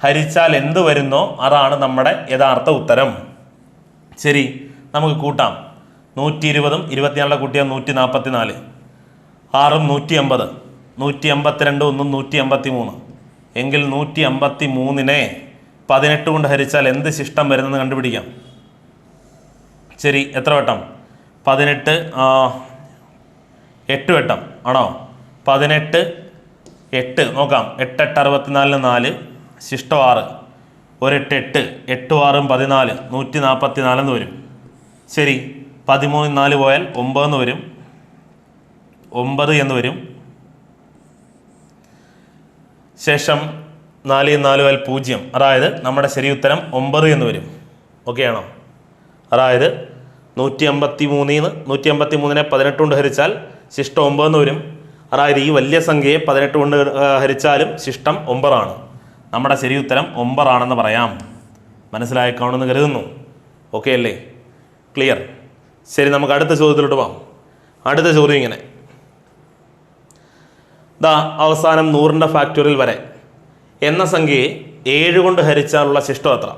ഹരിച്ചാൽ എന്ത് വരുന്നോ അതാണ് നമ്മുടെ യഥാർത്ഥ ഉത്തരം. ശരി, നമുക്ക് കൂട്ടാം. 120ഉം 24 കൂട്ടിയാൽ 144, 6ഉം 150, 152 1 153. എങ്കിൽ 153നെ 18 കൊണ്ട് ഹരിച്ചാൽ എന്ത് ശിഷ്ടം വരുന്നെന്ന് കണ്ടുപിടിക്കാം. ശരി, എത്ര വട്ടം? 18 8 വട്ടം ആണോ? 18 8 നോക്കാം. 8 8 64 4 ശിഷ്ടം 6 ഒരു 8 8 8 6 14 144 എന്ന് വരും. ശരി, 13 4 പോയാൽ 9 എന്ന് വരും. 9 എന്ന് വരും. ശേഷം 4 4 പോയാൽ 0. അതായത് നമ്മുടെ ശരി ഉത്തരം 9 എന്ന് വരും. ഓക്കെ ആണോ? അതായത് 153 153 18 കൊണ്ട് ഹരിച്ചാൽ ശിഷ്ടം 9 എന്ന് വരും. അതായത് ഈ വലിയ സംഖ്യയെ 18 കൊണ്ട് ഹരിച്ചാലും ശിഷ്ടം 9 ആണ്. നമ്മുടെ ശരി ഉത്തരം 9 ആണെന്ന് പറയാം. മനസ്സിലായിക്കാണെന്ന് കരുതുന്നു. ഓക്കെ അല്ലേ? ക്ലിയർ? ശരി, നമുക്ക് അടുത്ത ചോദ്യത്തിലോട്ട് പോകാം. അടുത്ത ചോദ്യം ഇങ്ങനെ, അവസാനം 100ൻ്റെ ഫാക്ടോറിയൽ വരെ എന്ന സംഖ്യയെ 7 കൊണ്ട് ഹരിച്ചാലുള്ള ശിഷ്ടം എത്ര?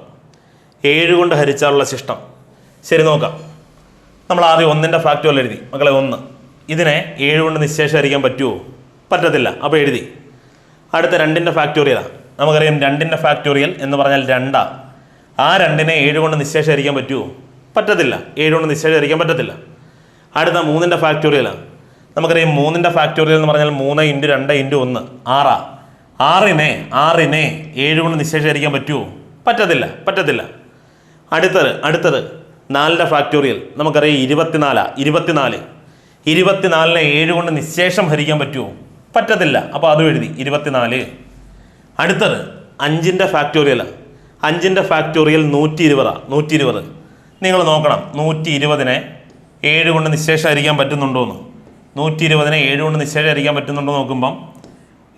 7 കൊണ്ട് ഹരിച്ചാലുള്ള ശിഷ്ടം. ശരി, നോക്കാം. നമ്മൾ ആദ്യം 1ൻ്റെ ഫാക്ടോറിയൽ എഴുതി. മക്കളെ 1 ഇതിനെ 7 കൊണ്ട് നിശേഷീകരിക്കാൻ പറ്റുമോ? പറ്റത്തില്ല. അപ്പോൾ എഴുതി. അടുത്ത 2ൻ്റെ ഫാക്ടോറിയലാണ്. നമുക്കറിയാം 2ൻ്റെ ഫാക്ടോറിയൽ എന്ന് പറഞ്ഞാൽ 2. ആ 2നെ 7 കൊണ്ട് നിശേഷീകരിക്കാൻ പറ്റുമോ? പറ്റത്തില്ല. 7 കൊണ്ട് നിശേഷീകരിക്കാൻ പറ്റത്തില്ല. അടുത്ത 3ൻ്റെ ഫാക്ടോറിയലാണ്. നമുക്കറിയാം 3ൻ്റെ ഫാക്ടോറിയൽ എന്ന് പറഞ്ഞാൽ 3 × 2 × 1 6. 6നെ 7 കൊണ്ട് നിശേഷീകരിക്കാൻ പറ്റുമോ? പറ്റത്തില്ല. അടുത്തത് 4ൻ്റെ ഫാക്ടോറിയൽ. നമുക്കറിയാം 24. 24നെ 7 കൊണ്ട് നിശേഷം ഹരിക്കാൻ പറ്റുമോ? പറ്റത്തില്ല. അപ്പോൾ അതും എഴുതി 24. അടുത്തത് 5ൻ്റെ ഫാക്ടോറിയലാണ്. 5ൻ്റെ ഫാക്ടോറിയൽ 120. നിങ്ങൾ നോക്കണം 120നെ 7 കൊണ്ട് നിശേഷം ഹരിക്കാൻ പറ്റുന്നുണ്ടോയെന്ന്. 120നെ 7 കൊണ്ട് നിശേഷം ഹരിക്കാൻ പറ്റുന്നുണ്ടോ നോക്കുമ്പം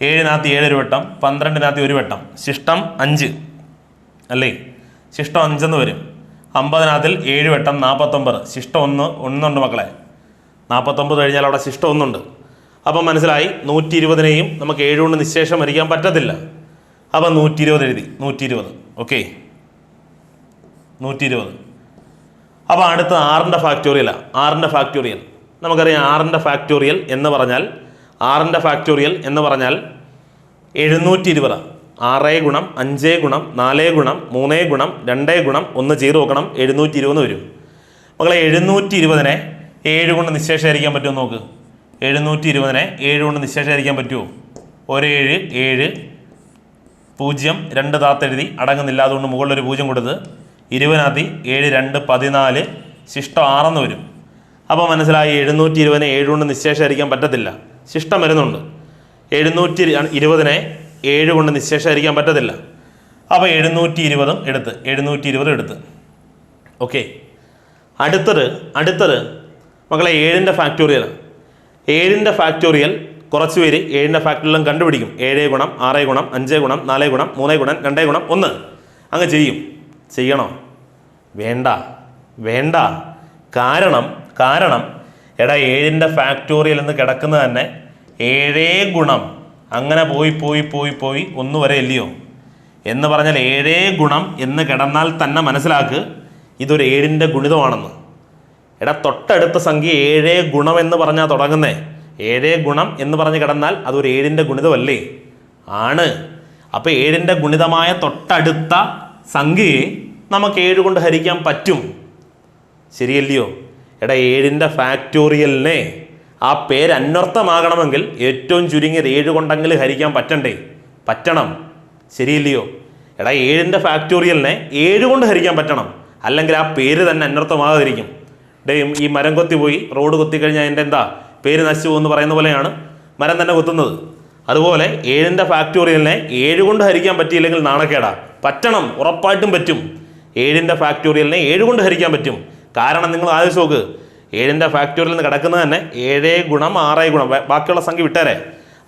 7-നകത്ത് 7 ഒരു വട്ടം, 12-നകത്ത് 1 വട്ടം, ശിഷ്ടം 5 അല്ലേ? ശിഷ്ടം 5 എന്ന് വരും. 50-നകത്തിൽ 7 വട്ടം 49, ശിഷ്ടം 1 മക്കളെ. 49 കഴിഞ്ഞാൽ അവിടെ ശിഷ്ടം 1 ഉണ്ട്. അപ്പം മനസ്സിലായി 120നെയും നമുക്ക് 7 കൊണ്ട് നിശേഷം ഹരിക്കാൻ പറ്റത്തില്ല. അപ്പം 120 എഴുതി. 120. ഓക്കെ, 120. അപ്പോൾ അടുത്ത 6ൻ്റെ ഫാക്ടോറിയലാണ്. 6ൻ്റെ ഫാക്ടോറിയൽ നമുക്കറിയാം. 6ൻ്റെ ഫാക്ടോറിയൽ എന്ന് പറഞ്ഞാൽ 720. 6 ഗുണം 5 ഗുണം 4 ഗുണം 3 ഗുണം 2 ഗുണം 1 ചെയ്ത് നോക്കണം. 720 വരും. മക്കളെ 720നെ 7 കൊണ്ട് നിശേഷീകരിക്കാൻ പറ്റുമോ നോക്ക്. 720നെ 7 കൊണ്ട് നിശേഷീകരിക്കാൻ പറ്റുമോ? 1 7 7 0 2 താത്തെഴുതി അടങ്ങുന്നില്ല. അതുകൊണ്ട് മുകളിലൊരു 0 കൊടുത്ത് 20-നകത്ത് 7 2 14 ശിഷ്ടം 6 എന്ന് വരും. അപ്പോൾ മനസ്സിലായി 720നെ 7 കൊണ്ട് നിശേഷീകരിക്കാൻ പറ്റത്തില്ല. ശിഷ്ടം വരുന്നുണ്ട്. 720നെ 7 കൊണ്ട് നിശേഷീകരിക്കാൻ പറ്റത്തില്ല. അപ്പോൾ 720 എടുത്ത്. ഓക്കെ, അടുത്തത് മക്കളെ 7ൻ്റെ ഫാക്ടോറിയലാണ്. 7ൻ്റെ ഫാക്ടോറിയൽ കുറച്ച് പേര് 7ൻ്റെ ഫാക്ടോറിയലും കണ്ടുപിടിക്കും. 7 ഗുണം 6 ഗുണം 5 ഗുണം 4 ഗുണം 3 ഗുണം 2 ഗുണം 1 അങ്ങ് ചെയ്യണോ? വേണ്ട. കാരണം എടാ 7ൻ്റെ ഫാക്ടോറിയൽ എന്ന് കിടക്കുന്നത് തന്നെ 7 ഗുണം അങ്ങനെ പോയി 1 വരെ ഇല്ലയോ എന്ന് പറഞ്ഞാൽ 7 ഗുണം എന്ന് കിടന്നാൽ തന്നെ മനസ്സിലാക്ക് ഇതൊരു 7ൻ്റെ ഗുണിതമാണെന്ന്. എടാ തൊട്ടടുത്ത സംഖ്യ 7 ഗുണം എന്ന് പറഞ്ഞാൽ തുടങ്ങുന്നേ. 7 ഗുണം എന്ന് പറഞ്ഞ് കിടന്നാൽ അതൊരു 7ൻ്റെ ഗുണിതമല്ലേ? ആണ്. അപ്പോൾ 7ൻ്റെ ഗുണിതമായ തൊട്ടടുത്ത സംഖ്യയെ നമുക്ക് 7 കൊണ്ട് ഹരിക്കാൻ പറ്റും. ശരിയല്ലയോ? എടാ 7ൻ്റെ ഫാക്ടോറിയലിനെ ആ പേര് അന്വർത്ഥമാകണമെങ്കിൽ ഏറ്റവും ചുരുങ്ങിയത് 7 കൊണ്ടെങ്കിലും ഹരിക്കാൻ പറ്റണം. ശരിയല്ലയോ? എടാ 7ൻ്റെ ഫാക്ടോറിയലിനെ 7 കൊണ്ട് ഹരിക്കാൻ പറ്റണം. അല്ലെങ്കിൽ ആ പേര് തന്നെ അന്വർത്ഥമാകാതിരിക്കും. ഈ മരം കൊത്തി പോയി റോഡ് കൊത്തിക്കഴിഞ്ഞാൽ അതിൻ്റെ പേര് നശിച്ചു പോകുമെന്ന് പറയുന്ന പോലെയാണ് മരം തന്നെ കൊത്തുന്നത്. അതുപോലെ 7ൻ്റെ ഫാക്ടോറിയലിനെ 7 കൊണ്ട് ഹരിക്കാൻ പറ്റിയില്ലെങ്കിൽ നാണക്കേടാ. പറ്റണം, ഉറപ്പായിട്ടും പറ്റും. 7ൻ്റെ ഫാക്ടോറിയലിനെ 7 കൊണ്ട് ഹരിക്കാൻ പറ്റും. കാരണം നിങ്ങൾ ആലോചിച്ച് നോക്ക്, 7ൻ്റെ ഫാക്ടോറിയൽ നിന്ന് കിടക്കുന്നത് തന്നെ 7 ഗുണം 6 ഗുണം ബാക്കിയുള്ള സംഖ്യ വിട്ടേരെ.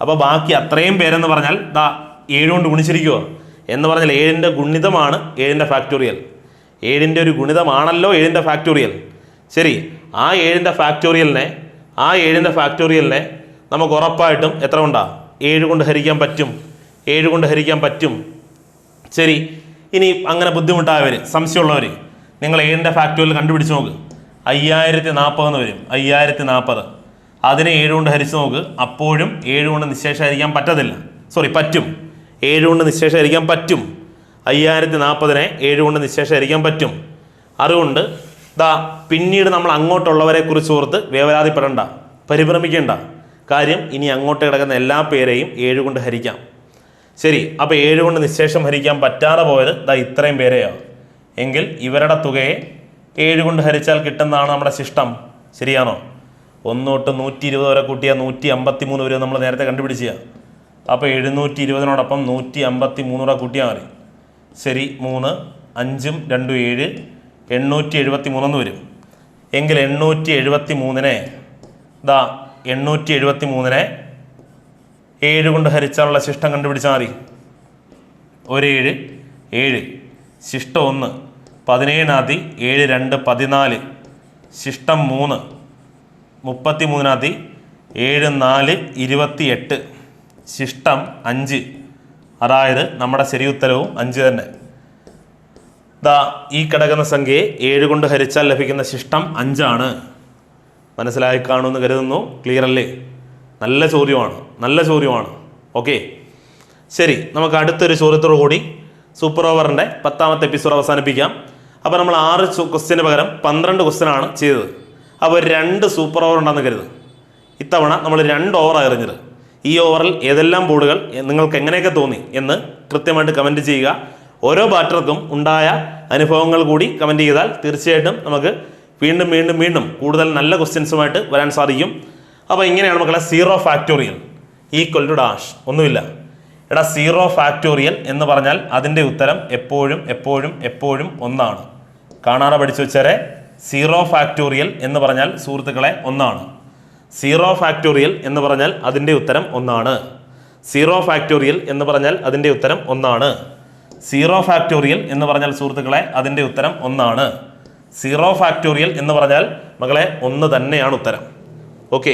അപ്പോൾ ബാക്കി അത്രയും പേരെന്ന് പറഞ്ഞാൽ 7 കൊണ്ട് ഗുണിച്ചിരിക്കുമോ എന്ന് പറഞ്ഞാൽ 7ൻ്റെ ഗുണിതമാണ് 7ൻ്റെ ഫാക്ടോറിയൽ. 7ൻ്റെ ഒരു ഗുണിതമാണല്ലോ 7ൻ്റെ ഫാക്ടോറിയൽ. ശരി, ആ 7ൻ്റെ ഫാക്ടോറിയലിനെ നമുക്ക് ഉറപ്പായിട്ടും എത്ര കൊണ്ടാ 7 കൊണ്ട് ഹരിക്കാൻ പറ്റും. ശരി, ഇനി അങ്ങനെ ബുദ്ധിമുട്ടായവർ, സംശയമുള്ളവർ, നിങ്ങൾ 7ൻ്റെ ഫാക്ടോറിയൽ കണ്ടുപിടിച്ച് നോക്ക്. 5040 എന്ന് വരും. 5040 അതിനെ 7 കൊണ്ട് ഹരിച്ച് നോക്ക്. അപ്പോഴും 7 കൊണ്ട് നിശേഷീകരിക്കാൻ പറ്റത്തില്ല. പറ്റും. 7 കൊണ്ട് നിശേഷീകരിക്കാൻ പറ്റും. 5040നെ 7 കൊണ്ട് നിശേഷീകരിക്കാൻ പറ്റും. അതുകൊണ്ട് പിന്നീട് നമ്മൾ അങ്ങോട്ടുള്ളവരെ കുറിച്ച് ഓർത്ത് വേവലാതിപ്പെടേണ്ട, പരിഭ്രമിക്കേണ്ട. കാര്യം ഇനി അങ്ങോട്ട് കിടക്കുന്ന എല്ലാ പേരെയും 7 കൊണ്ട് ഹരിക്കാം. ശരി, അപ്പോൾ 7 കൊണ്ട് നിശേഷം ഹരിക്കാൻ പറ്റാതെ പോയത് ദാ ഇത്രയും പേരെയാണ്. എങ്കിൽ ഇവരുടെ തുകയെ 7 കൊണ്ട് ഹരിച്ചാൽ കിട്ടുന്നതാണ് നമ്മുടെ ശിഷ്ടം. ശരിയാണോ? 1 തൊട്ട് 120 വരെ കൂട്ടിയാൽ 153 വരെ നമ്മൾ നേരത്തെ കണ്ടുപിടിക്കുക. അപ്പോൾ 720നോടൊപ്പം 153 കൂടെ കൂട്ടിയാൽ മതി. ശരി, 3 5 2 7 873 വരും. എങ്കിൽ 873 ദാ 873 7 കൊണ്ട് ഹരിച്ചാലുള്ള ശിഷ്ടം കണ്ടുപിടിച്ചാൽ മതി. 1 7 ശിഷ്ടം 1 17 7 2 14 ശിഷ്ടം 3 33 7 4 28 ശിഷ്ടം 5. അതായത് നമ്മുടെ ശരി ഉത്തരവും 5 തന്നെ. ദാ ഈ കിടക്കുന്ന സംഖ്യയെ 7 കൊണ്ട് ഹരിച്ചാൽ ലഭിക്കുന്ന ശിഷ്ടം 5 ആണ്. മനസ്സിലായി കാണുമെന്ന് കരുതുന്നു. ക്ലിയർ അല്ലേ? നല്ല ചോദ്യമാണ്. ഓക്കെ, ശരി, നമുക്ക് അടുത്തൊരു ചോദ്യത്തോടു കൂടി സൂപ്പർ ഓവറിൻ്റെ 10ാമത്തെ എപ്പിസോഡ് അവസാനിപ്പിക്കാം. അപ്പോൾ നമ്മൾ 6 ക്വസ്റ്റ്യന് പകരം 12 ക്വസ്റ്റ്യനാണ് ചെയ്തത്. അപ്പോൾ 2 സൂപ്പർ ഓവർ ഉണ്ടെന്ന് കരുതും. ഇത്തവണ നമ്മൾ 2 ഓവറാണ് എറിഞ്ഞത്. ഈ ഓവറിൽ ഏതെല്ലാം ബോളുകൾ നിങ്ങൾക്ക് എങ്ങനെയൊക്കെ തോന്നി എന്ന് കൃത്യമായിട്ട് കമൻറ്റ് ചെയ്യുക. ഓരോ ബാറ്റർക്കും ഉണ്ടായ അനുഭവങ്ങൾ കൂടി കമൻറ്റ് ചെയ്താൽ തീർച്ചയായിട്ടും നമുക്ക് വീണ്ടും കൂടുതൽ നല്ല ക്വസ്റ്റ്യൻസുമായിട്ട് വരാൻ സാധിക്കും. അപ്പോൾ ഇങ്ങനെയാണ് മക്കളെ 0 ഫാക്ടോറിയൽ ഈക്വൽ ടു ഡാഷ്. ഒന്നുമില്ല. 0 ഫാക്ടോറിയൽ എന്ന് പറഞ്ഞാൽ അതിൻ്റെ ഉത്തരം എപ്പോഴും 1 ആണ്. കാണാതെ പഠിച്ചു വെച്ചാൽ 0 ഫാക്ടോറിയൽ എന്ന് പറഞ്ഞാൽ സുഹൃത്തുക്കളെ 1 ആണ്. 0 ഫാക്ടോറിയൽ എന്ന് പറഞ്ഞാൽ അതിൻ്റെ ഉത്തരം 1 ആണ്. 0 ഫാക്ടോറിയൽ എന്ന് പറഞ്ഞാൽ അതിൻ്റെ ഉത്തരം 1 ആണ്. 0 ഫാക്ടോറിയൽ എന്ന് പറഞ്ഞാൽ സുഹൃത്തുക്കളെ അതിൻ്റെ ഉത്തരം 1 ആണ്. 0 ഫാക്ടോറിയൽ എന്ന് പറഞ്ഞാൽ മകളെ 1 തന്നെയാണ് ഉത്തരം. ഓക്കെ,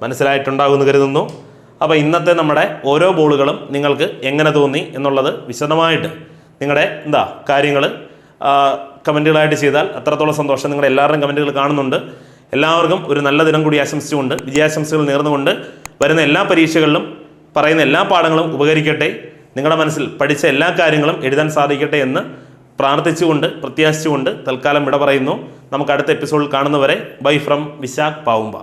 മനസ്സിലായിട്ടുണ്ടാകുമെന്ന് കരുതുന്നു. അപ്പോൾ ഇന്നത്തെ നമ്മുടെ ഓരോ ബോളുകളും നിങ്ങൾക്ക് എങ്ങനെ തോന്നി എന്നുള്ളത് വിശദമായിട്ട് നിങ്ങളുടെ കാര്യങ്ങൾ കമൻറ്റുകളായിട്ട് ചെയ്താൽ അത്രത്തോളം സന്തോഷം. നിങ്ങളുടെ എല്ലാവരുടെയും കമൻറ്റുകൾ കാണുന്നുണ്ട്. എല്ലാവർക്കും ഒരു നല്ല ദിനം കൂടി ആശംസിച്ചുകൊണ്ട് വിജയാശംസകൾ നേർന്നുകൊണ്ട് വരുന്ന എല്ലാ പരീക്ഷകളിലും പറയുന്ന എല്ലാ പാഠങ്ങളും ഉപകരിക്കട്ടെ, നിങ്ങളുടെ മനസ്സിൽ പഠിച്ച എല്ലാ കാര്യങ്ങളും എഴുതാൻ സാധിക്കട്ടെ എന്ന് പ്രാർത്ഥിച്ചുകൊണ്ട് പ്രത്യാശിച്ചുകൊണ്ട് തൽക്കാലം വിട പറയുന്നു. നമുക്ക് അടുത്ത എപ്പിസോഡിൽ കാണുന്നവരെ ബൈ ഫ്രം വിശാഖ് പാവുമ്പ.